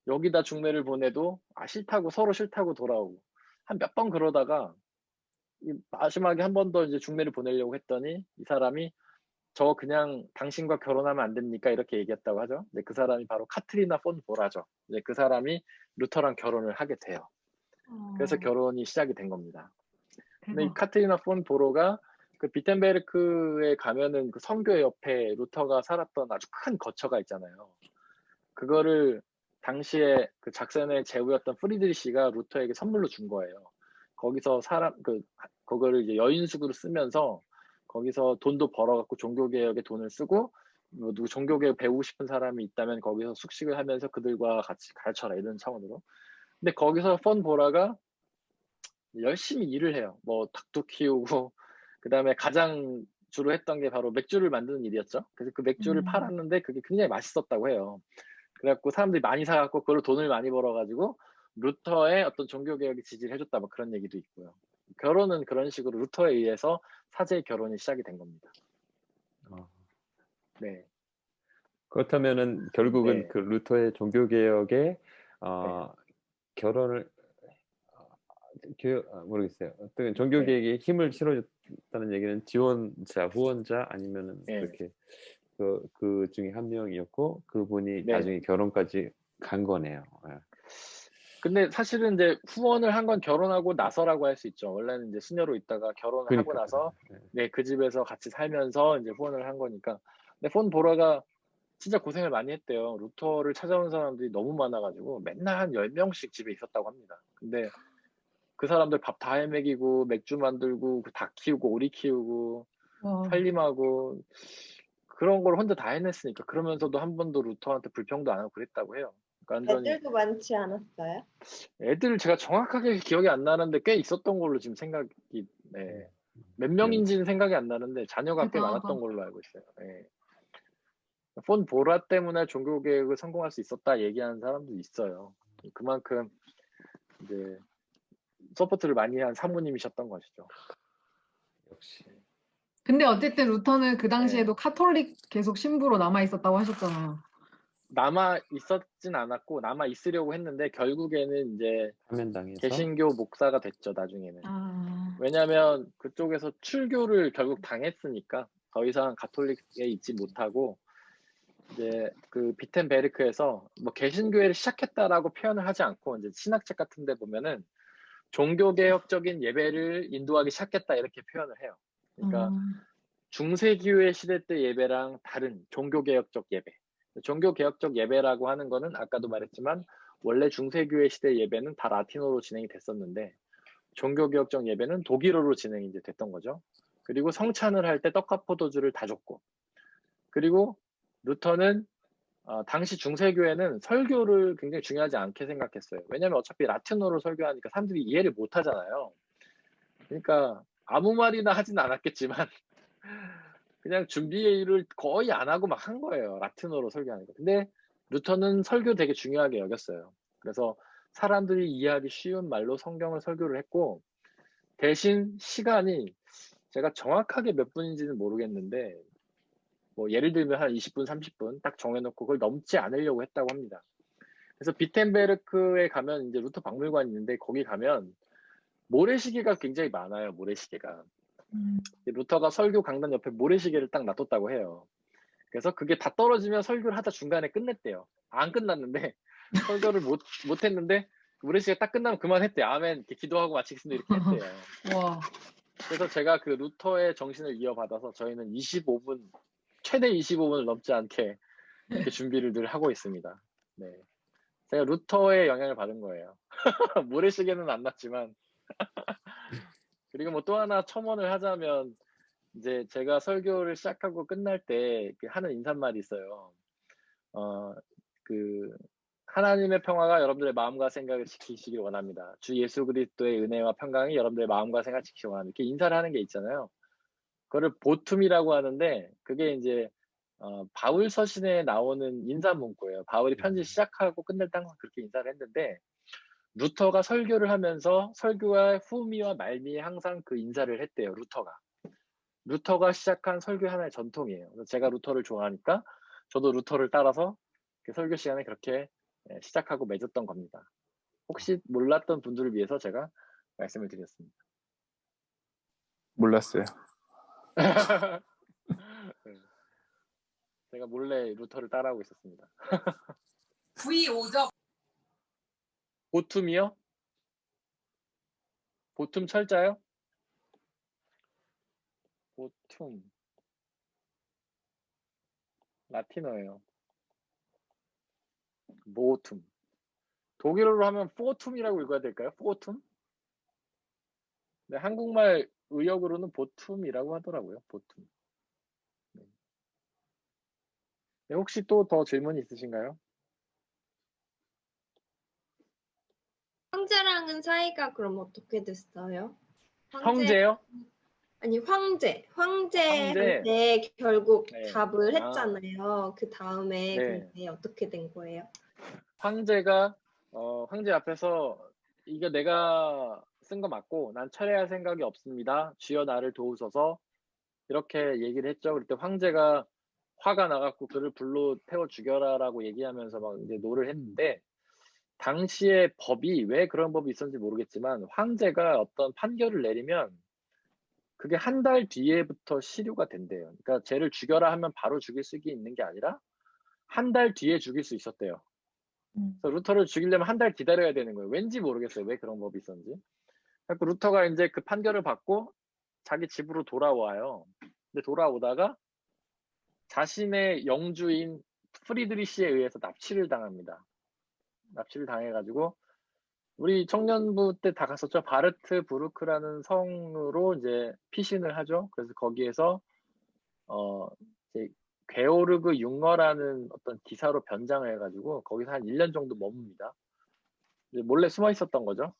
여기다 중매를 보내도 서로 싫다고 돌아오고 한 몇 번 그러다가 마지막에 한 번 더 이제 중매를 보내려고 했더니 이 사람이 저 그냥 당신과 결혼하면 안 됩니까? 이렇게 얘기했다고 하죠. 근데 그 사람이 바로 카트리나 폰 보라죠. 이제 그 사람이 루터랑 결혼을 하게 돼요. 그래서 결혼이 시작이 된 겁니다. 근데 이 대박. 카트리나 폰 보로가 그 비텐베르크에 가면은 그 성교 옆에 루터가 살았던 아주 큰 거처가 있잖아요. 그거를 당시에 그 작센의 제후였던 프리드리시가 루터에게 선물로 준 거예요. 거기서 그거를 이제 여인숙으로 쓰면서 거기서 돈도 벌어갖고 종교개혁에 돈을 쓰고 뭐 누구 종교개혁 배우고 싶은 사람이 있다면 거기서 숙식을 하면서 그들과 같이 가르쳐라 이런 차원으로. 근데 거기서 폰 보라가 열심히 일을 해요. 뭐 닭도 키우고 그다음에 가장 주로 했던 게 바로 맥주를 만드는 일이었죠. 그래서 그 맥주를 팔았는데 그게 굉장히 맛있었다고 해요. 그래갖고 사람들이 많이 사갖고 그걸로 돈을 많이 벌어가지고 루터의 어떤 종교개혁에 지지를 해줬다 뭐 그런 얘기도 있고요. 결혼은 그런 식으로 루터에 의해서 사제의 결혼이 시작이 된 겁니다. 네. 그렇다면은 결국은 네. 그 루터의 종교개혁에 결혼을 모르겠어요. 어떤 종교개혁에 힘을 실어줬다는 얘기는 지원자, 후원자 아니면은 네. 그렇게 그 중에 한 명이었고 그분이 네. 나중에 결혼까지 간 거네요. 근데 사실은 이제 후원을 한 건 결혼하고 나서라고 할 수 있죠. 원래는 이제 수녀로 있다가 결혼을 하고 나서 그 집에서 같이 살면서 이제 후원을 한 거니까. 근데 폰 보라가 진짜 고생을 많이 했대요. 루터를 찾아온 사람들이 너무 많아가지고 맨날 한 10명씩 집에 있었다고 합니다. 근데 그 사람들 밥 다 해먹이고 맥주 만들고 닭 키우고 오리 키우고 살림하고 그런 걸 혼자 다 해냈으니까 그러면서도 한 번도 루터한테 불평도 안 하고 그랬다고 해요. 그러니까 완전히 애들도 많지 않았어요? 애들 제가 정확하게 기억이 안 나는데 꽤 있었던 걸로 지금 생각이 몇 명인지는 생각이 안 나는데 자녀가 꽤 대단하다. 많았던 걸로 알고 있어요. 폰 보라 때문에 종교개혁을 성공할 수 있었다 얘기하는 사람도 있어요. 그만큼 이제 서포트를 많이 한 사모님이셨던 것이죠. 역시. 근데 어쨌든 루터는 그 당시에도 카톨릭 계속 신부로 남아 있었다고 하셨잖아요. 남아 있었진 않았고 남아 있으려고 했는데 결국에는 이제 파면당해서 개신교 목사가 됐죠. 나중에는. 왜냐하면 그쪽에서 출교를 결국 당했으니까 더 이상 가톨릭에 있지 못하고 이제 그 비텐베르크에서 뭐 개신교회를 시작했다라고 표현을 하지 않고 이제 신학책 같은데 보면은 종교개혁적인 예배를 인도하기 시작했다 이렇게 표현을 해요. 그러니까 중세기회 시대 때 예배랑 다른 종교개혁적 예배. 종교개혁적 예배라고 하는 거는 아까도 말했지만 원래 중세교회 시대 예배는 다 라틴어로 진행이 됐었는데 종교개혁적 예배는 독일어로 진행이 이제 됐던 거죠. 그리고 성찬을 할 때 떡과 포도주를 다 줬고, 그리고 루터는 당시 중세교회는 설교를 굉장히 중요하지 않게 생각했어요. 왜냐하면 어차피 라틴어로 설교하니까 사람들이 이해를 못 하잖아요. 그러니까 아무 말이나 하진 않았겠지만 그냥 준비를 거의 안 하고 막 한 거예요. 라틴어로 설교하니까. 근데 루터는 설교 되게 중요하게 여겼어요. 그래서 사람들이 이해하기 쉬운 말로 성경을 설교를 했고, 대신 시간이 제가 정확하게 몇 분인지는 모르겠는데 뭐 예를 들면 한 20분, 30분 딱 정해놓고 그걸 넘지 않으려고 했다고 합니다. 그래서 비텐베르크에 가면 이제 루터 박물관이 있는데 거기 가면 모래시계가 굉장히 많아요. 모래시계가. 루터가 설교 강단 옆에 모래시계를 딱 놔뒀다고 해요. 그래서 그게 다 떨어지면 설교를 하다 중간에 끝냈대요. 안 끝났는데 설교를 못했는데 모래시계 딱 끝나면 그만했대요. 아멘 이렇게 기도하고 마치겠습니다 이렇게 했대요. 와. 그래서 제가 그 루터의 정신을 이어받아서 저희는 25분, 최대 25분을 넘지 않게 이렇게 준비를 늘 하고 있습니다. 네. 제가 루터의 영향을 받은 거예요. 모래시계는 안 났지만. 그리고 뭐 또 하나 첨언을 하자면 이제 제가 설교를 시작하고 끝날 때 하는 인사말이 있어요. 그 하나님의 평화가 여러분들의 마음과 생각을 지키시길 원합니다. 주 예수 그리스도의 은혜와 평강이 여러분들의 마음과 생각을 지키시길 원합니다. 이렇게 인사를 하는 게 있잖아요. 그거를 보툼이라고 하는데 그게 이제 바울 서신에 나오는 인사 문구예요. 바울이 편지 시작하고 끝낼 때 항상 그렇게 인사를 했는데 루터가 설교를 하면서 설교의 후미와 말미에 항상 그 인사를 했대요. 루터가 시작한 설교 하나의 전통이에요. 그래서 제가 루터를 좋아하니까 저도 루터를 따라서 설교 시간에 그렇게 시작하고 맺었던 겁니다. 혹시 몰랐던 분들을 위해서 제가 말씀을 드렸습니다. 몰랐어요. 네. 제가 몰래 루터를 따라하고 있었습니다. V5점. 보툼이요? 보툼 철자요? 보툼. 라틴어예요. 모툼. 독일어로 하면 포툼이라고 읽어야 될까요? 포툼? 네, 한국말 의역으로는 보툼이라고 하더라고요. 보툼. 네. 네, 혹시 또 더 질문이 있으신가요? 황제랑은 사이가 그럼 어떻게 됐어요? 형제요? 아니 황제. 황제한테 결국 네. 답을 했잖아요. 그 다음에 네. 근데 어떻게 된 거예요? 황제가 황제 앞에서 이거 내가 쓴 거 맞고 난 철회할 생각이 없습니다. 주여 나를 도우소서 이렇게 얘기를 했죠. 그때 황제가 화가 나갖고 그를 불로 태워 죽여라라고 얘기하면서 막 이제 노를 했는데 당시의 법이 왜 그런 법이 있었는지 모르겠지만 황제가 어떤 판결을 내리면 그게 한 달 뒤에부터 실효가 된대요. 그러니까 쟤를 죽여라 하면 바로 죽일 수 있는 게 아니라 한 달 뒤에 죽일 수 있었대요. 그래서 루터를 죽이려면 한 달 기다려야 되는 거예요. 왠지 모르겠어요. 왜 그런 법이 있었는지. 그래서 루터가 이제 그 판결을 받고 자기 집으로 돌아와요. 근데 돌아오다가 자신의 영주인 프리드리시에 의해서 납치를 당합니다. 납치를 당해가지고 우리 청년부 때 다 갔었죠. 바르트부르크라는 성으로 이제 피신을 하죠. 그래서 거기에서 이제 게오르그 융어라는 어떤 기사로 변장을 해가지고 거기서 한 1년 정도 머뭅니다. 이제 몰래 숨어 있었던 거죠.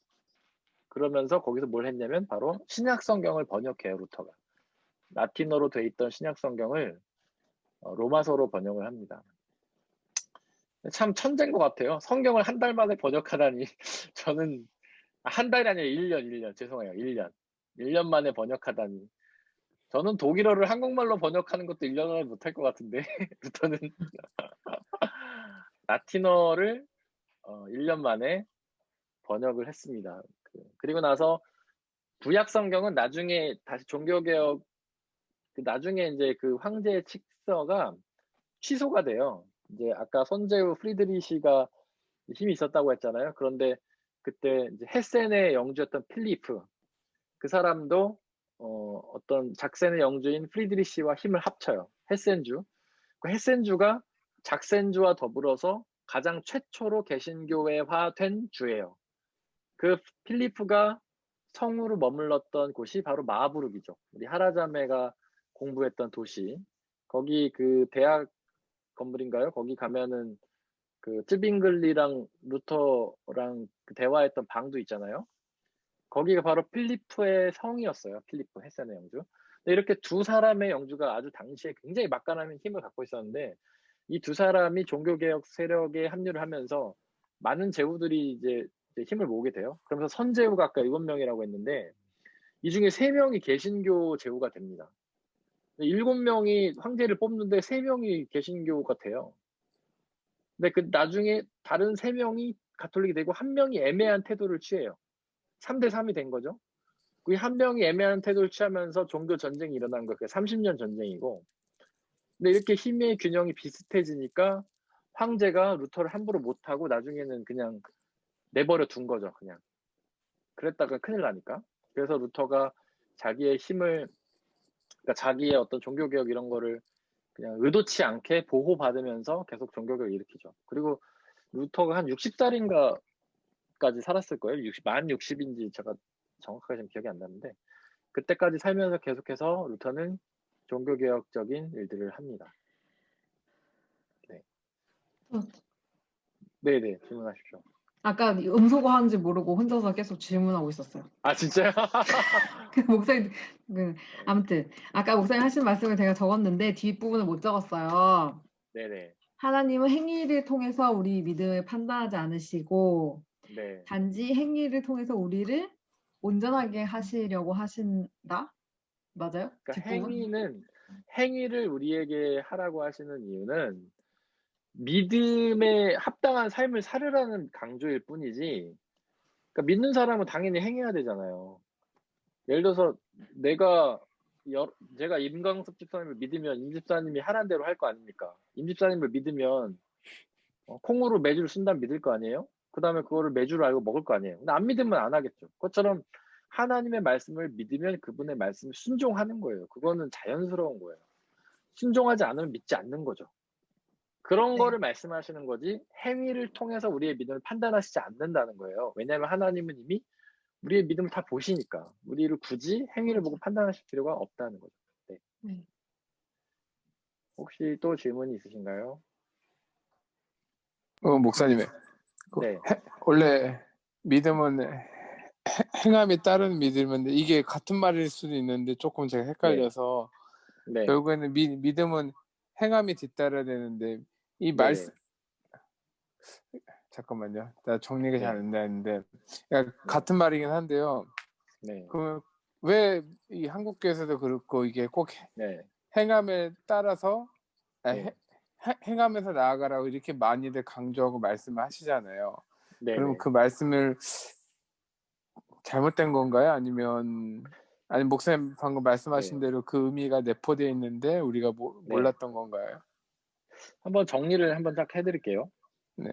그러면서 거기서 뭘 했냐면 바로 신약 성경을 번역해요. 루터가 라틴어로 돼 있던 신약 성경을 로마서로 번역을 합니다. 참 천재인 것 같아요. 성경을 한 달 만에 번역하다니. 저는 한 달이 아니라 1년 죄송해요. 1년 만에 번역하다니. 저는 독일어를 한국말로 번역하는 것도 1년 만에 못할 것 같은데 루터는 라틴어를 1년 만에 번역을 했습니다. 그리고 나서 구약 성경은 나중에 다시 종교개혁 나중에 이제 그 황제의 칙서가 취소가 돼요. 이제 아까 손재우 프리드리시가 힘이 있었다고 했잖아요. 그런데 그때 이제 헤센의 영주였던 필리프 그 사람도 어떤 작센의 영주인 프리드리시와 힘을 합쳐요. 헤센주. 그 헤센주가 작센주와 더불어서 가장 최초로 개신교회화된 주예요. 그 필리프가 성으로 머물렀던 곳이 바로 마하부르크이죠. 우리 하라자매가 공부했던 도시. 거기 그 대학 건물인가요? 거기 가면은 그 쯔빙글리랑 루터랑 그 대화했던 방도 있잖아요. 거기가 바로 필리프의 성이었어요. 필리프 헤센의 영주. 근데 이렇게 두 사람의 영주가 아주 당시에 굉장히 막강한 힘을 갖고 있었는데 이 두 사람이 종교개혁 세력에 합류를 하면서 많은 제후들이 이제 힘을 모으게 돼요. 그러면서 선제후가 아까 7명이라고 했는데 이 중에 3명이 개신교 제후가 됩니다. 7명이 황제를 뽑는데 3명이 개신교가 돼요. 근데 그 나중에 다른 3명이 가톨릭이 되고 1명이 애매한 태도를 취해요. 3대 3이 된 거죠. 그 한 명이 애매한 태도를 취하면서 종교 전쟁이 일어난 거, 그 30년 전쟁이고. 근데 이렇게 힘의 균형이 비슷해지니까 황제가 루터를 함부로 못하고 나중에는 그냥 내버려 둔 거죠, 그냥. 그랬다가 큰일 나니까. 그래서 루터가 자기의 힘을, 그러니까 자기의 어떤 종교개혁 이런 거를 그냥 의도치 않게 보호받으면서 계속 종교개혁을 일으키죠. 그리고 루터가 한 60살인가까지 살았을 거예요. 만 60인지 제가 정확하게 지금 기억이 안 나는데 그때까지 살면서 계속해서 루터는 종교개혁적인 일들을 합니다. 네. 네네, 질문하십시오. 아까 음소거 하는지 모르고 혼자서 계속 질문하고 있었어요. 아, 진짜요? 목사님, 아무튼 아까 목사님 하신 말씀을 제가 적었는데 뒷부분을 못 적었어요. 네네. 하나님은 행위를 통해서 우리 믿음을 판단하지 않으시고 네. 단지 행위를 통해서 우리를 온전하게 하시려고 하신다? 맞아요? 그러니까 뒷부분? 행위를 우리에게 하라고 하시는 이유는 믿음에 합당한 삶을 살으라는 강조일 뿐이지, 그러니까 믿는 사람은 당연히 행해야 되잖아요. 예를 들어서 제가 임광섭 집사님을 믿으면 임 집사님이 하라는 대로 할 거 아닙니까? 임 집사님을 믿으면 콩으로 매주를 쓴다면 믿을 거 아니에요? 그 다음에 그거를 매주를 알고 먹을 거 아니에요? 근데 안 믿으면 안 하겠죠. 그것처럼 하나님의 말씀을 믿으면 그분의 말씀을 순종하는 거예요. 그거는 자연스러운 거예요. 순종하지 않으면 믿지 않는 거죠. 그런 네. 거를 말씀하시는 거지 행위를 통해서 우리의 믿음을 판단하시지 않는다는 거예요. 왜냐하면 하나님은 이미 우리의 믿음을 다 보시니까 우리를 굳이 행위를 보고 판단하실 필요가 없다는 거죠. 네. 네. 혹시 또 질문이 있으신가요? 목사님의 네. 원래 믿음은 행함에 따른 믿음인데 이게 같은 말일 수도 있는데 조금 제가 헷갈려서 네. 결국에는 믿음은 행함이 뒤따라야 되는데 이 네네. 말씀 잠깐만요. 나 정리가 잘 안 되는데 같은 말이긴 한데요. 네. 그 왜 이 한국교에서도 그렇고 이게 꼭 네. 행함에 따라서 네. 행함에서 나아가라고 이렇게 많이들 강조하고 말씀을 하시잖아요. 네. 그럼 그 말씀을 잘못된 건가요? 아니면 목사님 방금 말씀하신 네. 대로 그 의미가 내포되어 있는데 우리가 몰랐던 건가요? 한번 정리를 한번 딱 해드릴게요. 네.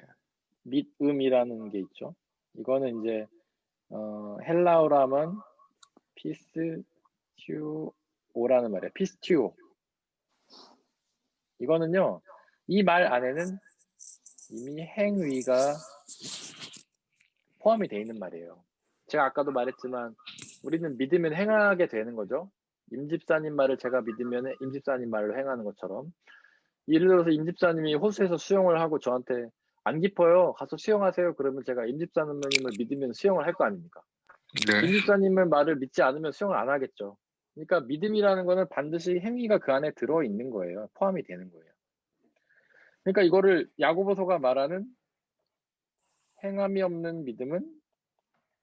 믿음이라는 게 있죠. 이거는 이제 헬라어로 하면 피스튜오라는 말이에요. 피스튜오. 이거는요, 이 말 안에는 이미 행위가 포함이 되어 있는 말이에요. 제가 아까도 말했지만 우리는 믿으면 행하게 되는 거죠. 임집사님 말을 제가 믿으면 임집사님 말로 행하는 것처럼. 예를 들어서 임집사님이 호수에서 수영을 하고 저한테 안 깊어요, 가서 수영하세요, 그러면 제가 임집사님을 믿으면 수영을 할 거 아닙니까? 네. 임집사님의 말을 믿지 않으면 수영을 안 하겠죠. 그러니까 믿음이라는 거는 반드시 행위가 그 안에 들어있는 거예요. 포함이 되는 거예요. 그러니까 이거를 야고보서가 말하는 행함이 없는 믿음은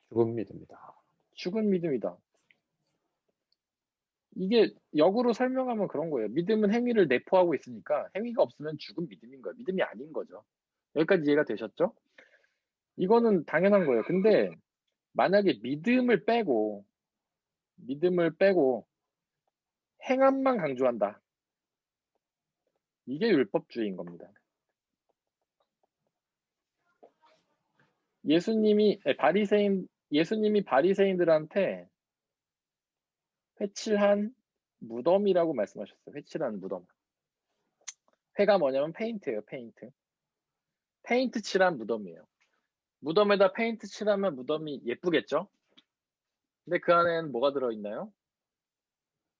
죽은 믿음이다. 죽은 믿음이다. 이게 역으로 설명하면 그런 거예요. 믿음은 행위를 내포하고 있으니까 행위가 없으면 죽은 믿음인 거예요. 믿음이 아닌 거죠. 여기까지 이해가 되셨죠? 이거는 당연한 거예요. 근데 만약에 믿음을 빼고 행함만 강조한다. 이게 율법주의인 겁니다. 예수님이 바리새인들한테 회칠한 무덤이라고 말씀하셨어요. 회칠한 무덤. 회가 뭐냐면 페인트예요. 페인트. 페인트 칠한 무덤이에요. 무덤에다 페인트 칠하면 무덤이 예쁘겠죠? 근데 그 안에는 뭐가 들어있나요?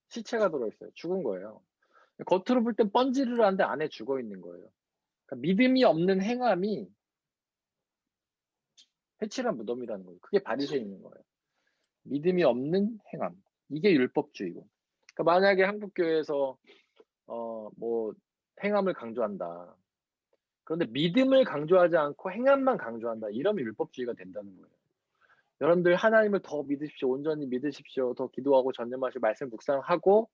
시체가 들어있어요. 죽은 거예요. 겉으로 볼 땐 번지르르한데 안에 죽어 있는 거예요. 그러니까 믿음이 없는 행함이 해칠한 무덤이라는 거예요. 그게 바리새에 있는 거예요. 믿음이 없는 행함. 이게 율법주의고. 그러니까 만약에 한국교회에서 뭐 행함을 강조한다. 그런데 믿음을 강조하지 않고 행함만 강조한다. 이러면 율법주의가 된다는 거예요. 여러분들 하나님을 더 믿으십시오. 온전히 믿으십시오. 더 기도하고 전념하시고 말씀 묵상하고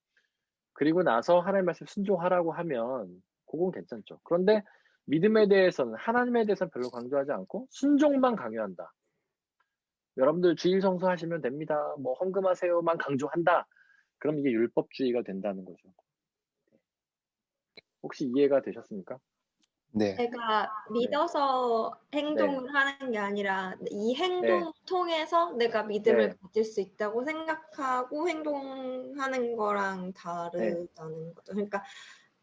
그리고 나서 하나님 말씀 순종하라고 하면 그건 괜찮죠. 그런데 믿음에 대해서는 하나님에 대해서는 별로 강조하지 않고 순종만 강요한다. 여러분들 주일 성수하시면 됩니다. 뭐 헌금하세요만 강조한다. 그럼 이게 율법주의가 된다는 거죠. 혹시 이해가 되셨습니까? 네. 내가 믿어서 행동을 하는 게 아니라 이 행동 통해서 내가 믿음을 네. 가질 수 있다고 생각하고 행동하는 거랑 다르다는 거죠. 그러니까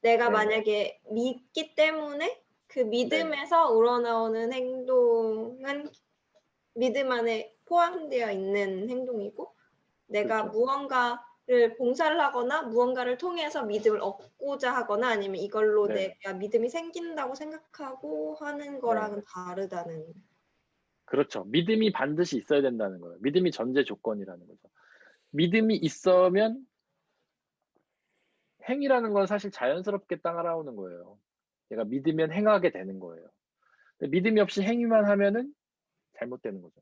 내가 네. 만약에 믿기 때문에 그 믿음에서 우러나오는 행동은 믿음 안에 포함되어 있는 행동이고 내가 그렇죠. 무언가를 봉사를 하거나 무언가를 통해서 믿음을 얻고자 하거나 아니면 이걸로 네. 내가 믿음이 생긴다고 생각하고 하는 거랑은 다르다는. 그렇죠. 믿음이 반드시 있어야 된다는 거예요. 믿음이 전제 조건이라는 거죠. 믿음이 있으면 행위라는 건 사실 자연스럽게 따라오는 거예요. 내가 믿으면 행하게 되는 거예요. 근데 믿음이 없이 행위만 하면은 잘못되는 거죠.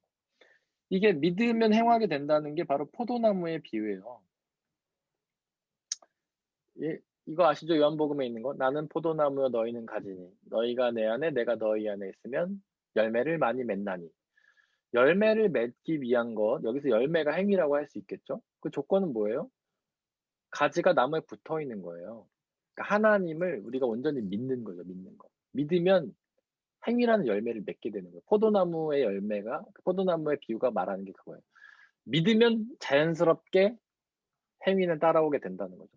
이게 믿으면 행하게 된다는 게 바로 포도나무의 비유예요. 이거 아시죠? 요한복음에 있는 거. 나는 포도나무여 너희는 가지니 너희가 내 안에 내가 너희 안에 있으면 열매를 많이 맺나니. 열매를 맺기 위한 것, 여기서 열매가 행위라고 할 수 있겠죠? 그 조건은 뭐예요? 가지가 나무에 붙어 있는 거예요. 그러니까 하나님을 우리가 온전히 믿는 거죠. 믿는 거. 믿으면 행위라는 열매를 맺게 되는 거예요. 포도나무의 열매가, 포도나무의 비유가 말하는 게 그거예요. 믿으면 자연스럽게 행위는 따라오게 된다는 거죠.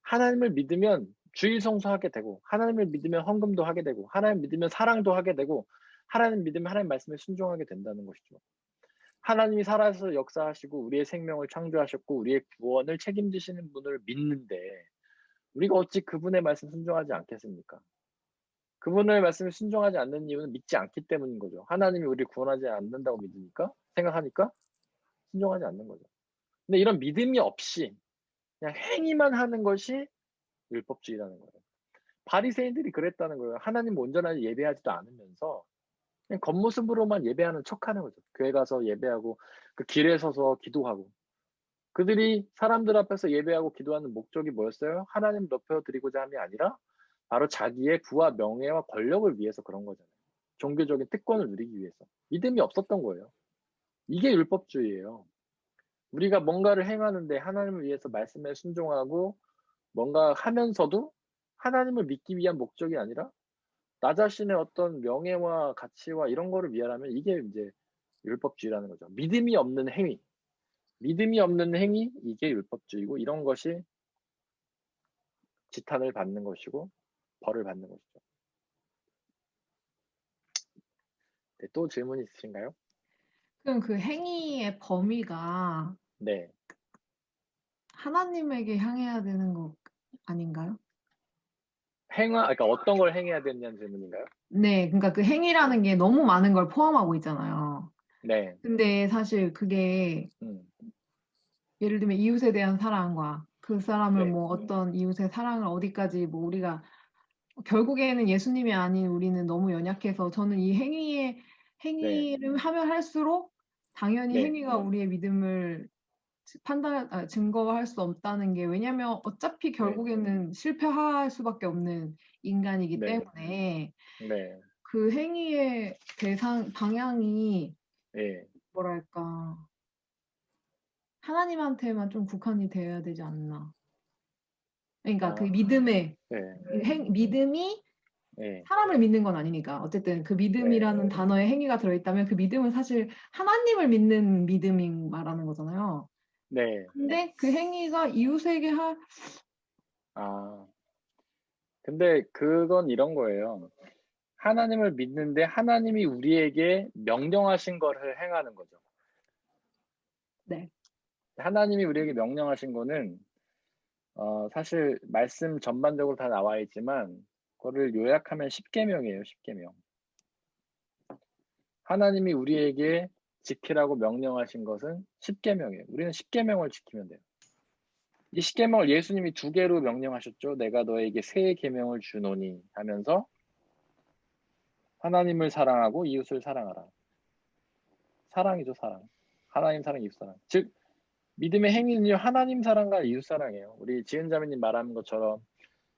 하나님을 믿으면 주일 성수하게 되고, 하나님을 믿으면 헌금도 하게 되고, 하나님 믿으면 사랑도 하게 되고, 하나님 믿으면 하나님 말씀에 순종하게 된다는 것이죠. 하나님이 살아서 역사하시고 우리의 생명을 창조하셨고 우리의 구원을 책임지시는 분을 믿는데 우리가 어찌 그분의 말씀 순종하지 않겠습니까? 그분의 말씀에 순종하지 않는 이유는 믿지 않기 때문인 거죠. 하나님이 우리를 구원하지 않는다고 믿으니까, 생각하니까 순종하지 않는 거죠. 근데 이런 믿음이 없이 그냥 행위만 하는 것이 율법주의라는 거예요. 바리새인들이 그랬다는 거예요. 하나님 온전하게 예배하지도 않으면서 그냥 겉모습으로만 예배하는 척하는 거죠. 교회 가서 예배하고 그 길에 서서 기도하고. 그들이 사람들 앞에서 예배하고 기도하는 목적이 뭐였어요? 하나님 높여드리고자 함이 아니라 바로 자기의 부와 명예와 권력을 위해서 그런 거잖아요. 종교적인 특권을 누리기 위해서. 믿음이 없었던 거예요. 이게 율법주의예요. 우리가 뭔가를 행하는데 하나님을 위해서 말씀에 순종하고 뭔가 하면서도 하나님을 믿기 위한 목적이 아니라 나 자신의 어떤 명예와 가치와 이런 거를 위하라면 이게 이제 율법주의라는 거죠. 믿음이 없는 행위. 믿음이 없는 행위, 이게 율법주의고 이런 것이 지탄을 받는 것이고 벌을 받는 것이죠. 네, 또 질문 있으신가요? 그럼 그 행위의 범위가 네. 하나님에게 향해야 되는 거 아닌가요? 그러니까 어떤 걸 행해야 되냐는 질문인가요? 네, 그러니까 그 행위라는 게 너무 많은 걸 포함하고 있잖아요. 네. 근데 사실 그게 예를 들면 이웃에 대한 사랑과 그 사람을 네. 뭐 어떤 이웃의 사랑을 어디까지 뭐 우리가 결국에는 예수님이 아닌 우리는 너무 연약해서 저는 이 행위를 하면 할수록 당연히 네. 행위가 우리의 믿음을 증거할 수 없다는 게 왜냐면 어차피 결국에는 실패할 수밖에 없는 인간이기 네. 때문에 네. 그 행위의 방향이 네. 뭐랄까 하나님한테만 좀 국한이 되어야 되지 않나. 그러니까 그 믿음이 네. 사람을 믿는 건 아니니까 어쨌든 그 믿음이라는 단어에 행위가 들어있다면 그 믿음은 사실 하나님을 믿는 믿음인 말하는 거잖아요. 네. 근데 그 행위가 이웃에게 근데 그건 이런 거예요. 하나님을 믿는데 하나님이 우리에게 명령하신 것을 행하는 거죠. 네. 하나님이 우리에게 명령하신 거는 사실 말씀 전반적으로 다 나와 있지만 그거를 요약하면 10계명이에요. 10계명. 하나님이 우리에게 지키라고 명령하신 것은 10계명이에요. 우리는 10계명을 지키면 돼요. 이 10계명을 예수님이 2개로 명령하셨죠. 내가 너에게 새 계명을 주노니 하면서 하나님을 사랑하고 이웃을 사랑하라. 사랑이죠, 사랑. 하나님 사랑, 이웃 사랑. 즉 믿음의 행위는요, 하나님 사랑과 이웃 사랑이에요. 우리 지은자매님 말하는 것처럼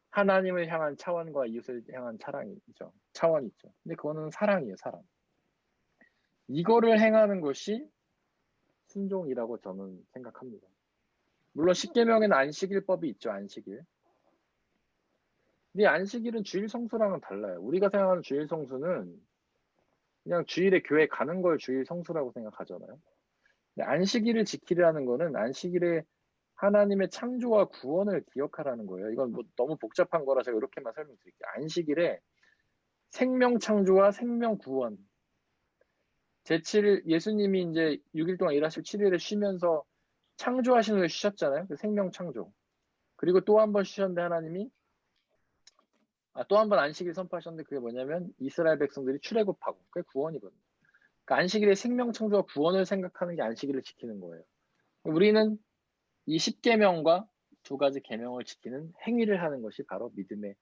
하나님을 향한 차원과 이웃을 향한 사랑이죠. 차원이 있죠. 근데 그거는 사랑이에요, 사랑. 이거를 행하는 것이 순종이라고 저는 생각합니다. 물론 10계명에는 안식일법이 있죠, 안식일. 근데 안식일은 주일 성수랑은 달라요. 우리가 생각하는 주일 성수는 그냥 주일에 교회 가는 걸 주일 성수라고 생각하잖아요. 근데 안식일을 지키라는 거는 안식일에 하나님의 창조와 구원을 기억하라는 거예요. 이건 뭐 너무 복잡한 거라 제가 이렇게만 설명드릴게요. 안식일에 생명 창조와 생명 구원. 제7일 예수님이 이제 6일 동안 일하시고 7일에 쉬면서 창조하신 후에 쉬셨잖아요. 그 생명 창조. 그리고 또 한 번 쉬셨는데 하나님이 또 한 번 안식일 선포하셨는데 그게 뭐냐면 이스라엘 백성들이 출애굽하고 그게 구원이거든요. 그러니까 안식일의 생명 창조와 구원을 생각하는 게 안식일을 지키는 거예요. 우리는 이 10계명과 2가지 계명을 지키는 행위를 하는 것이 바로 믿음의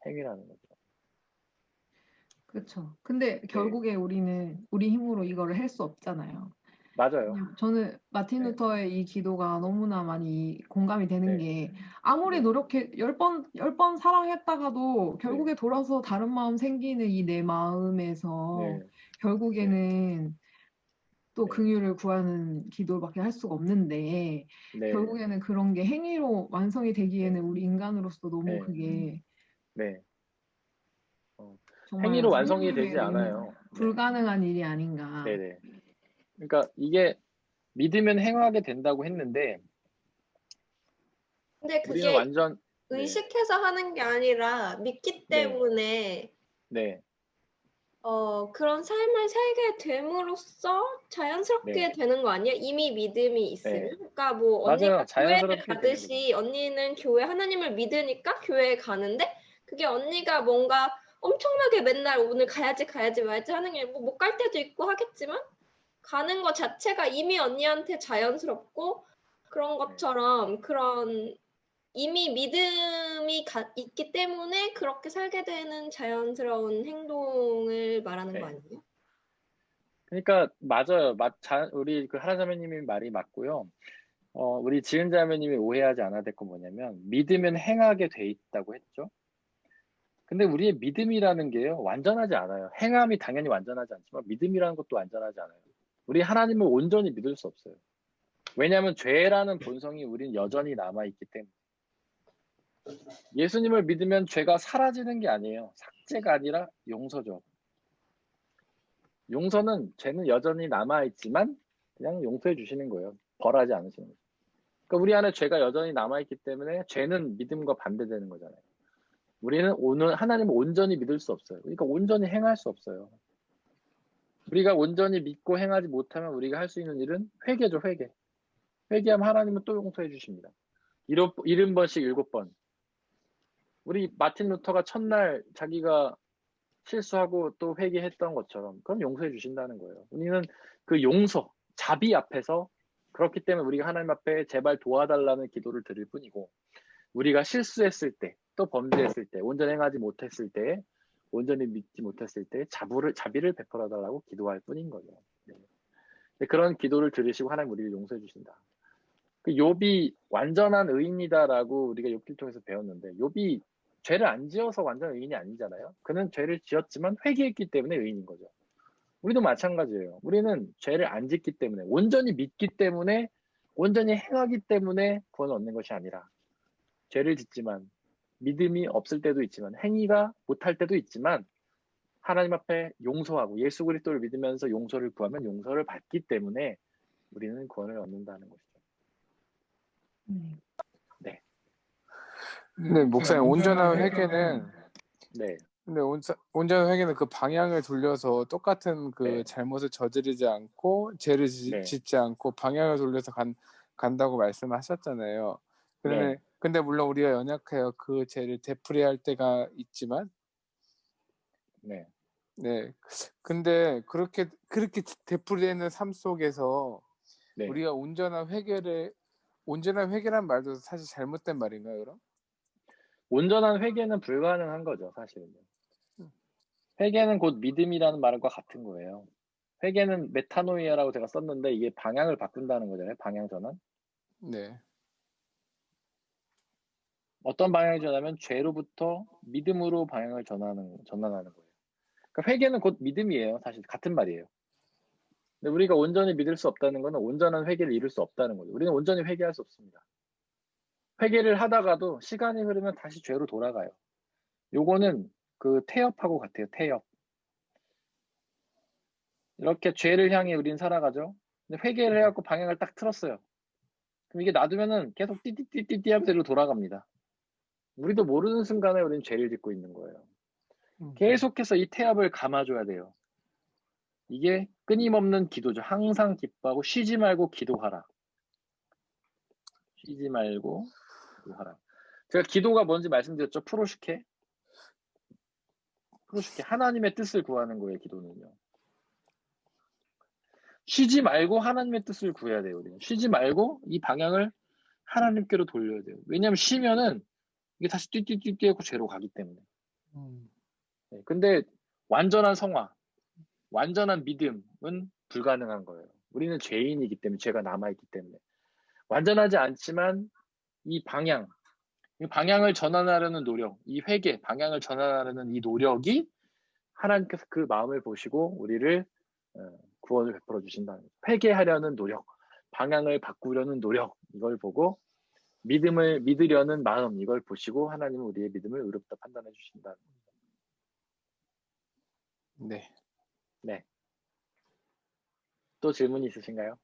행위라는 거죠. 그렇죠. 근데 결국에 우리는 우리 힘으로 이거를 할 수 없잖아요. 맞아요. 저는 마틴 네. 루터의 이 기도가 너무나 많이 공감이 되는 네. 게 아무리 네. 노력해 10번 사랑했다가도 결국에 돌아서 다른 마음 생기는 이 내 마음에서 네. 결국에는 또 네. 긍휼을 구하는 기도밖에 할 수가 없는데 네. 결국에는 그런 게 행위로 완성이 되기에는 네. 우리 인간으로서 너무 네. 그게 네. 정말 행위로 완성이 하나님에게 되지 너무 않아요. 네. 불가능한 일이 아닌가. 네네. 그러니까 이게 믿으면 행하게 된다고 했는데 근데 우리는 그게 완전 의식해서 하는 게 아니라 믿기 네. 때문에 네. 그런 삶을 살게 됨으로써 자연스럽게 네. 되는 거 아니야? 이미 믿음이 있으면. 네. 그러니까 뭐 맞아요. 언니가 교회를 자연스럽게 되는 가듯이 거죠. 언니는 교회 하나님을 믿으니까 교회에 가는데 그게 언니가 뭔가 엄청나게 맨날 오늘 가야지 말지 하는 게 뭐 못 갈 때도 있고 하겠지만 가는 것 자체가 이미 언니한테 자연스럽고 그런 것처럼 그런 이미 믿음이 있기 때문에 그렇게 살게 되는 자연스러운 행동을 말하는 거 네. 아니에요? 그러니까 맞아요. 우리 그 하나자매님이 말이 맞고요. 우리 지은자매님이 오해하지 않아야 될 건 뭐냐면 믿으면 행하게 돼 있다고 했죠. 근데 우리의 믿음이라는 게요 완전하지 않아요. 행함이 당연히 완전하지 않지만 믿음이라는 것도 완전하지 않아요. 우리 하나님을 온전히 믿을 수 없어요. 왜냐하면 죄라는 본성이 우리는 여전히 남아있기 때문에. 예수님을 믿으면 죄가 사라지는 게 아니에요. 삭제가 아니라 용서죠. 용서는 죄는 여전히 남아있지만 그냥 용서해 주시는 거예요. 벌하지 않으시는 거죠. 그러니까 우리 안에 죄가 여전히 남아있기 때문에 죄는 믿음과 반대되는 거잖아요. 우리는 오늘 하나님을 온전히 믿을 수 없어요. 그러니까 온전히 행할 수 없어요. 우리가 온전히 믿고 행하지 못하면 우리가 할 수 있는 일은 회개죠, 회개. 회개하면 하나님은 또 용서해 주십니다. 70번씩 7번. 우리 마틴 루터가 첫날 자기가 실수하고 또 회개했던 것처럼 그럼 용서해 주신다는 거예요. 우리는 그 용서, 자비 앞에서 그렇기 때문에 우리가 하나님 앞에 제발 도와달라는 기도를 드릴 뿐이고 우리가 실수했을 때, 또 범죄했을 때, 온전히 행하지 못했을 때, 온전히 믿지 못했을 때 자비를 베풀어 달라고 기도할 뿐인 거죠. 네. 그런 기도를 들으시고 하나님 우리를 용서해 주신다. 그 욥이 완전한 의인이다라고 우리가 욥기를 통해서 배웠는데 욥이 죄를 안 지어서 완전 의인이 아니잖아요. 그는 죄를 지었지만 회개했기 때문에 의인인 거죠. 우리도 마찬가지예요. 우리는 죄를 안 짓기 때문에 온전히 믿기 때문에 온전히 행하기 때문에 구원을 얻는 것이 아니라 죄를 짓지만 믿음이 없을 때도 있지만 행위가 못할 때도 있지만 하나님 앞에 용서하고 예수 그리스도를 믿으면서 용서를 구하면 용서를 받기 때문에 우리는 구원을 얻는다는 것이죠. 네. 네, 목사님 온전한 회개는 네. 근데 온전 회개는 그 방향을 돌려서 똑같은 그 네. 잘못을 저지르지 않고 죄를 네. 짓지 않고 방향을 돌려서 간다고 말씀하셨잖아요. 네. 근데 물론 우리가 연약해요. 그 죄를 되풀이할 때가 있지만, 네. 네. 근데 그렇게 되풀이되는 삶 속에서 네. 우리가 온전한 회개란 말도 사실 잘못된 말인가요, 그럼? 온전한 회개는 불가능한 거죠, 사실은. 회개는 곧 믿음이라는 말과 같은 거예요. 회개는 메타노이아라고 제가 썼는데 이게 방향을 바꾼다는 거잖아요. 방향 전환. 네. 어떤 방향을 전하면 죄로부터 믿음으로 방향을 전환하는 거예요. 그러니까 회개는 곧 믿음이에요. 사실 같은 말이에요. 근데 우리가 온전히 믿을 수 없다는 것은 온전한 회개를 이룰 수 없다는 거죠. 우리는 온전히 회개할 수 없습니다. 회개를 하다가도 시간이 흐르면 다시 죄로 돌아가요. 요거는 그 태엽하고 같아요. 태엽. 이렇게 죄를 향해 우린 살아가죠. 근데 회개를 해갖고 방향을 딱 틀었어요. 그럼 이게 놔두면은 계속 띠띠띠띠띠 하면서 이리로 돌아갑니다. 우리도 모르는 순간에 우리는 죄를 짓고 있는 거예요. 계속해서 이 태엽을 감아줘야 돼요. 이게 끊임없는 기도죠. 항상 기뻐하고 쉬지 말고 기도하라. 쉬지 말고 기도하라. 제가 기도가 뭔지 말씀드렸죠. 프로슈케. 하나님의 뜻을 구하는 거예요. 기도는요. 쉬지 말고 하나님의 뜻을 구해야 돼요. 우리는. 쉬지 말고 이 방향을 하나님께로 돌려야 돼요. 왜냐하면 쉬면은 이게 다시 띠띠띠띠 하고 죄로 가기 때문에. 네, 근데 완전한 성화, 완전한 믿음은 불가능한 거예요. 우리는 죄인이기 때문에, 죄가 남아있기 때문에. 완전하지 않지만 이 방향을 전환하려는 노력, 이 회개, 방향을 전환하려는 이 노력이 하나님께서 그 마음을 보시고 우리를 구원을 베풀어 주신다는 거예요. 회개하려는 노력, 방향을 바꾸려는 노력, 이걸 보고 믿음을 믿으려는 마음, 이걸 보시고 하나님은 우리의 믿음을 의롭다 판단해 주신다는 거예요. 네. 네. 또 질문이 있으신가요?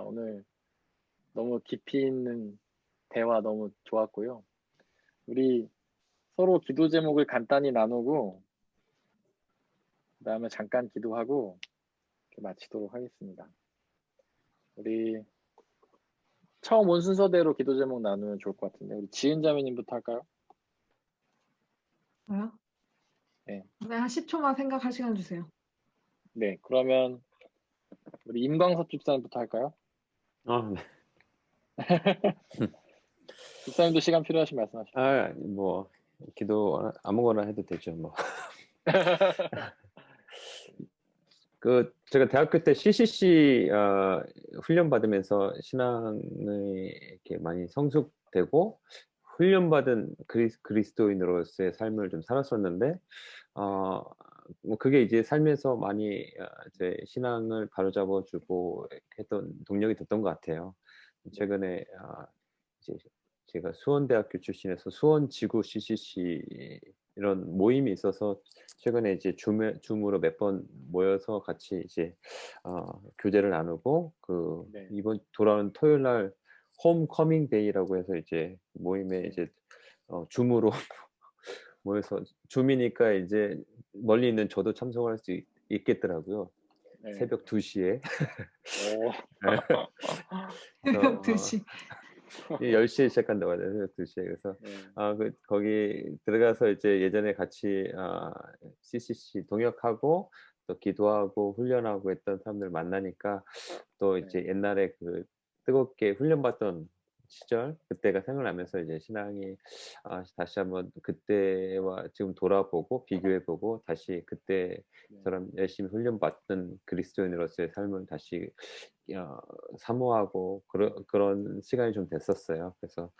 오늘 너무 깊이 있는 대화 너무 좋았고요. 우리 서로 기도 제목을 간단히 나누고 그 다음에 잠깐 기도하고 이렇게 마치도록 하겠습니다. 우리 처음 온 순서대로 기도 제목 나누면 좋을 것 같은데 우리 지은 자매님부터 할까요? 뭐요? 네. 네, 한 10초만 생각할 시간 주세요. 네, 그러면 우리 임광섭 집사님부터 할까요? 네. 집사님도 시간 필요하시면 말씀하십시오. 뭐 기도 아무거나 해도 되죠, 뭐. 제가 대학교 때 CCC 훈련 받으면서 신앙을 이렇게 많이 성숙되고 훈련받은 그리스도인으로서의 삶을 좀 살았었는데 뭐 그게 이제 삶에서 많이 제 신앙을 바로잡아주고 했던 동력이 됐던 것 같아요. 최근에 이제 제가 수원대학교 출신에서 수원지구 CCC 이런 모임이 있어서 최근에 이제 줌으로 몇 번 모여서 같이 이제 교제를 나누고 네. 이번 돌아오는 토요일 날 홈커밍 데이라고 해서 이제 모임에 이제 줌으로 모여서 줌이니까 이제 멀리 있는 저도 참석할 수 있겠더라고요. 네. 새벽 2시에. 새벽 2시. 10시에 시작한다고 하잖아요. 새벽 2시에. 그래서 거기 들어가서 이제 예전에 같이 CCC 동역하고 또 기도하고 훈련하고 했던 사람들 만나니까 또 이제 옛날에 뜨겁게 훈련받던 시절 그때가 생각나면서 이제 신앙이 다시 한번 그때와 지금 돌아보고 비교해보고 다시 그때처럼 열심히 훈련받던 그리스도인으로서의 삶을 다시 사모하고 그런 시간이 좀 됐었어요. 그래서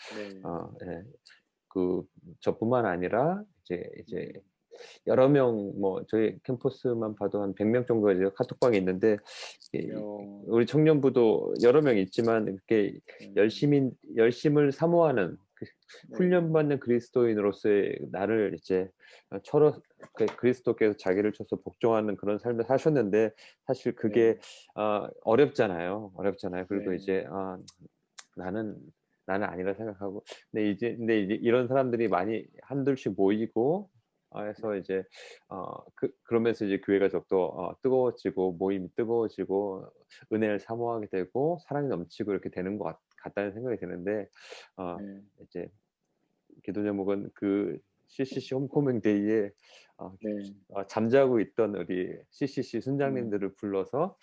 예, 저뿐만 아니라 이제 여러 명 뭐 저희 캠퍼스만 봐도 한 100명 정도가 이제 카톡방에 있는데 우리 청년부도 여러 명 있지만 이렇게 열심을 사모하는 훈련받는 그리스도인으로서의 나를 이제 그리스도께서 자기를 쳐서 복종하는 그런 삶을 사셨는데 사실 그게 어렵잖아요. 그리고 이제 나는 나는 아니라 생각하고 근데 이제 이런 사람들이 많이 한둘씩 모이고 해서 이제 그러면서 이제 교회가 더 뜨거워지고 모임이 뜨거워지고 은혜를 사모하게 되고 사랑이 넘치고 이렇게 되는 것 같다는 생각이 드는데 네. 이제 기도 제목은 그 CCC 홈커밍 데이에 네. 잠자고 있던 우리 CCC 네. 순장님들을 불러서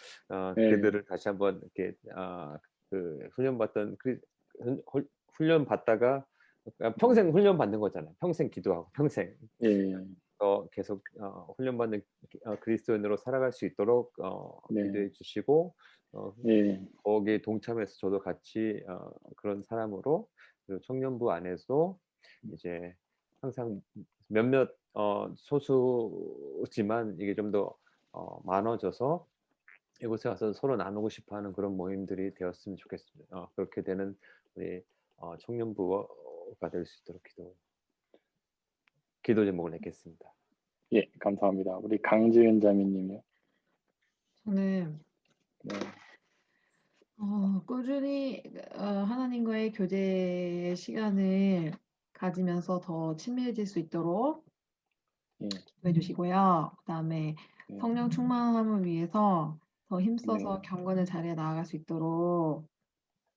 네. 그들을 다시 한번 이렇게 그 훈련 받다가 평생 훈련 받는 거잖아요. 평생 기도하고 평생 예. 계속 훈련받는 그리스도인으로 살아갈 수 있도록 네. 기도해 주시고 예. 거기에 동참해서 저도 같이 그런 사람으로 그리고 청년부 안에서 이제 항상 몇몇 소수지만 이게 좀 더 많아져서 이곳에 와서 서로 나누고 싶어하는 그런 모임들이 되었으면 좋겠습니다. 그렇게 되는 우리 청년부가 될 수 있도록 기도 제목을 냈겠습니다. 예, 감사합니다. 우리 강지은 자매님이요. 저는 네. 꾸준히 하나님과의 교제 시간을 가지면서 더 친밀해질 수 있도록 예. 기도해 주시고요. 그다음에 네. 성령 충만함을 위해서 더 힘써서 네. 경건을 잘해 나아갈 수 있도록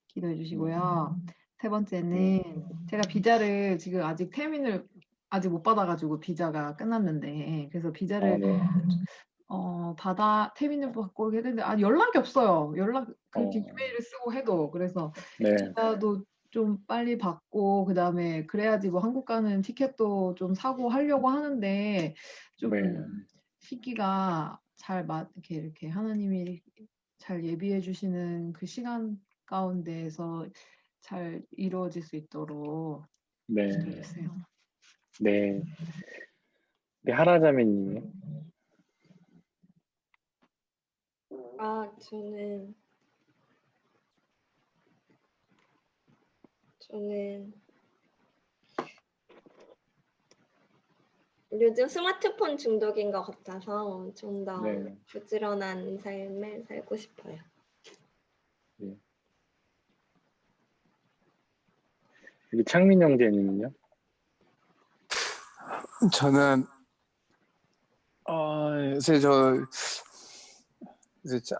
기도해 네. 주시고요. 세 번째는 네. 제가 비자를 지금 아직 태민을 아직 못 받아가지고 비자가 끝났는데 그래서 비자를 네. 태민을 받고 오게 했는데 연락이 없어요. 그렇게 어. 이메일을 쓰고 해도 그래서 네. 비자도 좀 빨리 받고 그다음에 그래야지 뭐 한국 가는 티켓도 좀 사고 하려고 하는데 좀 네. 시기가 이렇게 하나님이 잘 예비해 주시는 그 시간 가운데에서 잘 이루어질 수 있도록 네. 기도했어요. 네. 네, 하라자매님이요. 저는 요즘 스마트폰 중독인 것 같아서 좀 더 네. 부지런한 삶을 살고 싶어요. 네. 우리 창민 형제님은요? 저는 요새 이제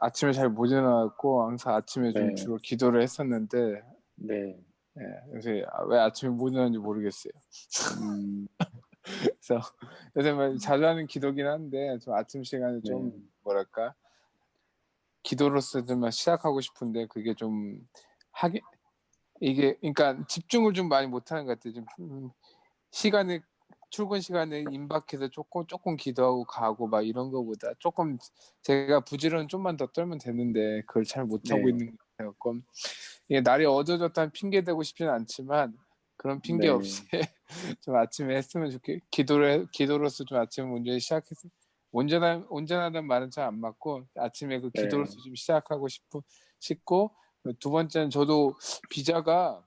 아침에 잘 못 일어나고 항상 아침에 좀 네. 주로 기도를 했었는데 네. 요새 왜 아침에 못 일어나는지 모르겠어요. 그래서 요새 자주 하는 기도긴 한데 좀 아침 시간에 좀 네. 뭐랄까 기도로서 좀 시작하고 싶은데 그게 좀 이게 그러니까 집중을 좀 많이 못하는 것 같아요. 좀 출근 시간에 임박해서 조금 기도하고 가고 막 이런 거보다 조금 제가 부지런 좀만 더 떨면 되는데 그걸 잘 못하고 네. 있는 것 같아요. 이게 날이 어두워졌다는 핑계 대고 싶지는 않지만 그런 핑계 네. 없이 좀 아침에 했으면 기도로서 좀 아침 운전을 시작해서 온전하다는 말은 잘 안 맞고 아침에 그 네. 기도로서 좀 시작하고 싶고 두 번째는 저도 비자가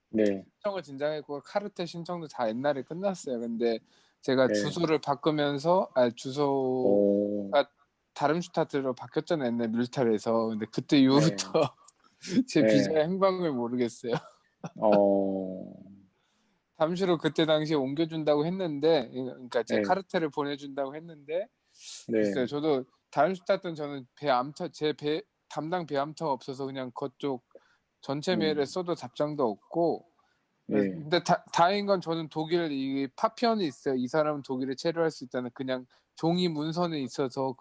네. 신청을 진작했고 카르텔 신청도 다 옛날에 끝났어요. 근데 제가 네. 주소를 바꾸면서 오. 주소가 다른 슈타트로 바뀌었잖아요. 옛날 밀타르에서. 근데 그때 네. 이후부터 제 네. 비자의 행방을 모르겠어요. 잠시로 그때 당시에 옮겨준다고 했는데, 그러니까 제 네. 카르텔을 보내준다고 했는데, 네. 글쎄요. 저도 다른 슈타트는 저는 담당 배암터가 없어서 그냥 그쪽 전체 메일에 써도 답장도 없고, 네. 근데 다행인 건 저는 독일 이 파편이 있어요. 이 사람은 독일에 체류할 수 있다는 그냥 종이 문서는 있어서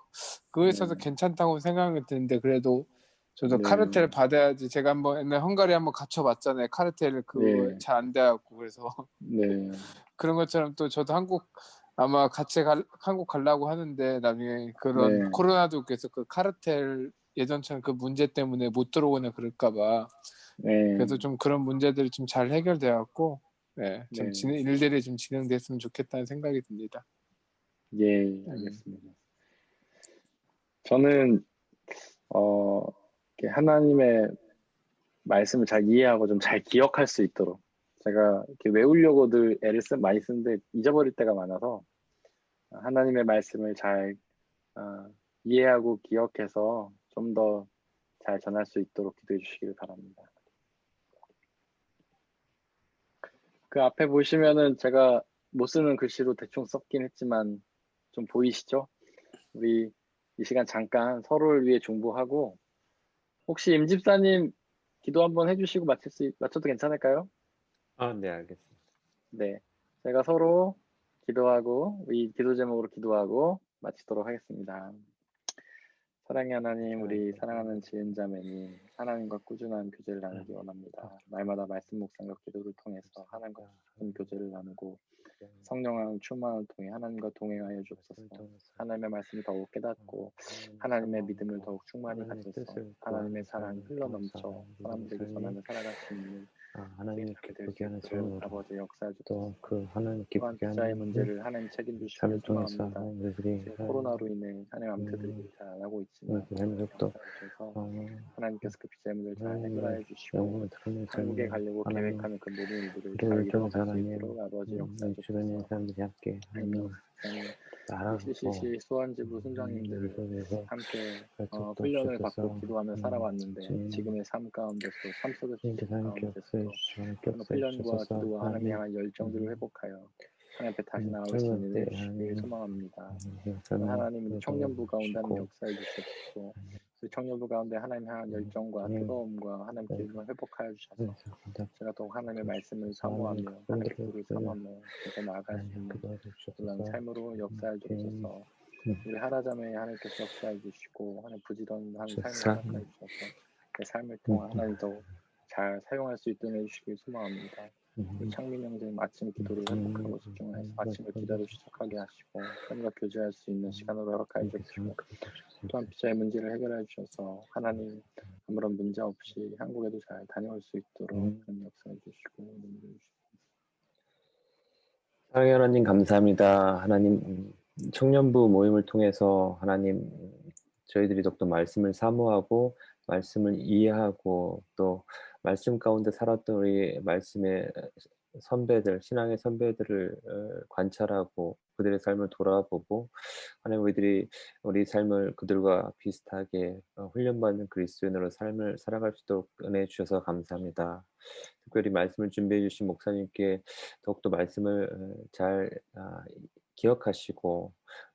그거에 있어서 괜찮다고 생각이 드는데 그래도 저도 네. 카르텔 받아야지. 제가 한번 옛날 헝가리 한번 갇혀봤잖아요. 카르텔 그거 네. 잘 안 돼갖고 그래서 네. 그런 것처럼 또 저도 아마 같이 한국 가려고 하는데 나중에 그런 네. 코로나도 계속 그 카르텔 예전처럼 그 문제 때문에 못 들어오나 그럴까봐 네. 그래서 좀 그런 문제들이 좀 잘 해결되었고 좀 네. 일들이 좀 진행됐으면 좋겠다는 생각이 듭니다. 예, 알겠습니다. 저는 이렇게 하나님의 말씀을 잘 이해하고 좀 잘 기억할 수 있도록 제가 이렇게 외우려고들 애를 많이 쓰는데 잊어버릴 때가 많아서 하나님의 말씀을 잘 이해하고 기억해서 좀 더 잘 전할 수 있도록 기도해 주시길 바랍니다. 그 앞에 보시면은 제가 못 쓰는 글씨로 대충 썼긴 했지만 좀 보이시죠? 우리 이 시간 잠깐 서로를 위해 중보하고 혹시 임 집사님 기도 한번 해주시고 마쳐도 괜찮을까요? 네, 알겠습니다. 네, 제가 서로 기도하고 이 기도 제목으로 기도하고 마치도록 하겠습니다. 사랑의 하나님, 우리 사랑하는 지은 자매님, 하나님과 꾸준한 교제를 나누기 원합니다. 날마다 말씀 묵상과 기도를 통해서 하나님과 깊은 교제를 나누고 성령의 충만을 통해 하나님과 동행하여 주옵소서. 하나님의 말씀을 더욱 깨닫고 하나님의 믿음을 더욱 충만히 가져서 하나님의 사랑이 흘러넘쳐 사람들에게 전하며 살아갈 수 있는 하나님 기쁘게 하는 삶으로 아버지 역사해 또 주옵소서. 그 하나님 또한 기쁘게 투자의 하는 문제를 하나님 책임주시길 삶을 통해서 소망합니다. 우리들이 지금 코로나로 인해 하나님 암투들이 잘 안 하고 있지만 또 역사하셔서 하나님께서 그 빚의 문제를 잘 하나님의 해결하여 주시고 영광을 드러내는 한국에 삶으로 가려고 하나님 계획하는 그 모든 일들을 우리를 잘 통해서 이루어갈 수 하나님 있도록 아버지 역사해 주변에 주옵소서. 사람들이 함께 하나님 목사님, 나라고 CCC 수원지부 순장님들 위해서 함께 또 훈련을 주셔서 받고 기도하며 살아왔는데 지금의 삶 가운데서 삶 속의 주님께서 시스템 하나님께 가운데서도 역사해 주시고 하나님께 그런 역사해 훈련과 주셔서 기도와 하나님의 향한 열정들을 회복하여 하나님 앞에 다시 나올 수 있는 은혜를 주시길 소망합니다. 하나님 우리 청년부 가운데 하나님 역사해 주시옵소서. 우리 청년부 가운데 하나님 향한 열정과 뜨거움과 하나님 기쁨을 회복하여 주셔서 제가 또 하나님의 말씀을 사모하며 하나님의 기도를 사모하며 계속 나아갈 수 있는 그런 삶으로 역사해 주셔서 우리 하나자매 하나님께서 역사해 주시고 하나님 부지런한 삶을 허락해 주셔서 내 삶을 통한 하나님 더 잘 사용할 수 있도록 해주시길 소망합니다. 우리 창민 형제님 아침 기도를 회복하고 집중해서 아침을 기도로 시작하게 하시고 하나님과 교제할 수 있는 시간으로 허락하여 주시고 또한 피자의 문제를 해결해 주셔서 하나님 아무런 문제 없이 한국에도 잘 다녀올 수 있도록 그런 역사해 주시고 사랑의 하나님 감사합니다. 하나님 청년부 모임을 통해서 하나님 저희들이 더욱더 말씀을 사모하고 말씀을 이해하고 또 말씀 가운데 살았던 우리 말씀의 선배들, 신앙의 선배들을 관찰하고 그들의 삶을 돌아보고 하나님 우리 삶을 그들과 비슷하게 훈련받는 그리스도인으로 삶을 살아갈 수 있도록 은혜 주셔서 감사합니다. 특별히 말씀을 준비해 주신 목사님께 더욱더 말씀을 잘 기억하시고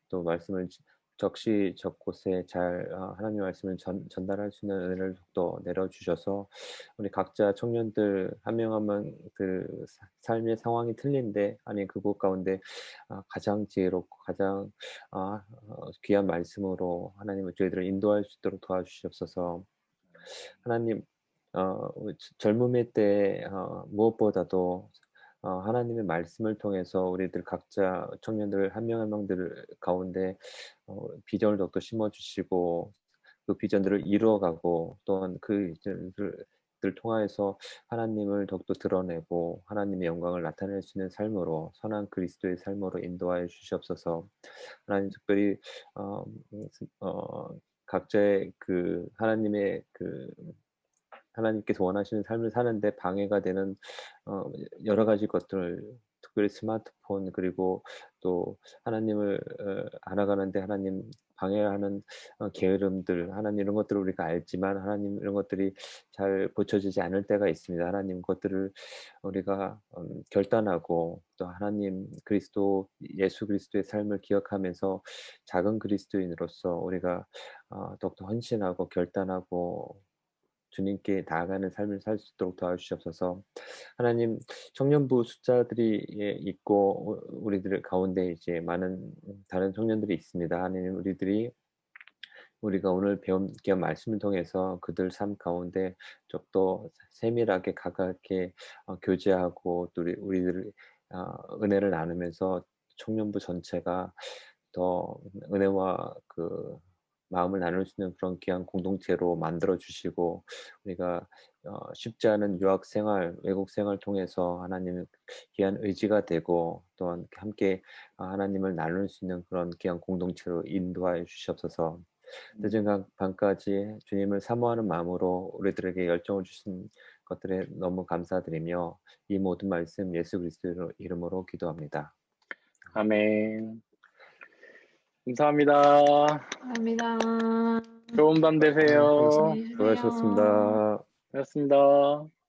또 말씀을 적시적곳에 잘 하나님의 말씀을 전달할 수 있는 은혜를 또 내려주셔서 우리 각자 청년들 한 명 한 명 그 삶의 상황이 틀린데 아니 그곳 가운데 가장 지혜롭고 가장 귀한 말씀으로 하나님의 저희들을 인도할 수 있도록 도와주시옵소서. 하나님 젊음의 때 무엇보다도 하나님의 말씀을 통해서 우리들 각자 청년들 한 명 한 명들 가운데 비전을 더욱더 심어주시고 그 비전들을 이루어가고 또한 그 비전들을 통하여서 하나님을 더욱더 드러내고 하나님의 영광을 나타낼 수 있는 삶으로 선한 그리스도의 삶으로 인도하여 주시옵소서. 하나님 특별히 각자의 그 하나님의 하나님께서 원하시는 삶을 사는데 방해가 되는 여러 가지 것들, 특별히 스마트폰 그리고 또 하나님을 알아가는데 하나님 방해하는 게으름들, 하나님 이런 것들을 우리가 알지만 하나님 이런 것들이 잘 고쳐지지 않을 때가 있습니다. 하나님 그것들을 우리가 결단하고 또 하나님 예수 그리스도의 삶을 기억하면서 작은 그리스도인으로서 우리가 더욱더 헌신하고 결단하고 주님께 나아가는 삶을 살 수 있도록 도와주시옵소서. 하나님 청년부 숫자들이 있고 우리들 가운데 이제 많은 다른 청년들이 있습니다. 하나님 우리가 오늘 배운 귀한 말씀을 통해서 그들 삶 가운데 좀 더 세밀하게 가깝게 교제하고 또 우리들 은혜를 나누면서 청년부 전체가 더 은혜와 그 마음을 나눌 수 있는 그런 귀한 공동체로 만들어 주시고 우리가 쉽지 않은 유학 생활, 외국 생활 통해서 하나님의 귀한 의지가 되고 또한 함께 하나님을 나눌 수 있는 그런 귀한 공동체로 인도하여 주시옵소서. 늦은 밤까지 주님을 사모하는 마음으로 우리들에게 열정을 주신 것들에 너무 감사드리며 이 모든 말씀 예수 그리스도의 이름으로 기도합니다. 아멘. 감사합니다. 감사합니다. 좋은 밤 되세요. 안녕히 계세요. 수고하셨습니다. 고맙습니다.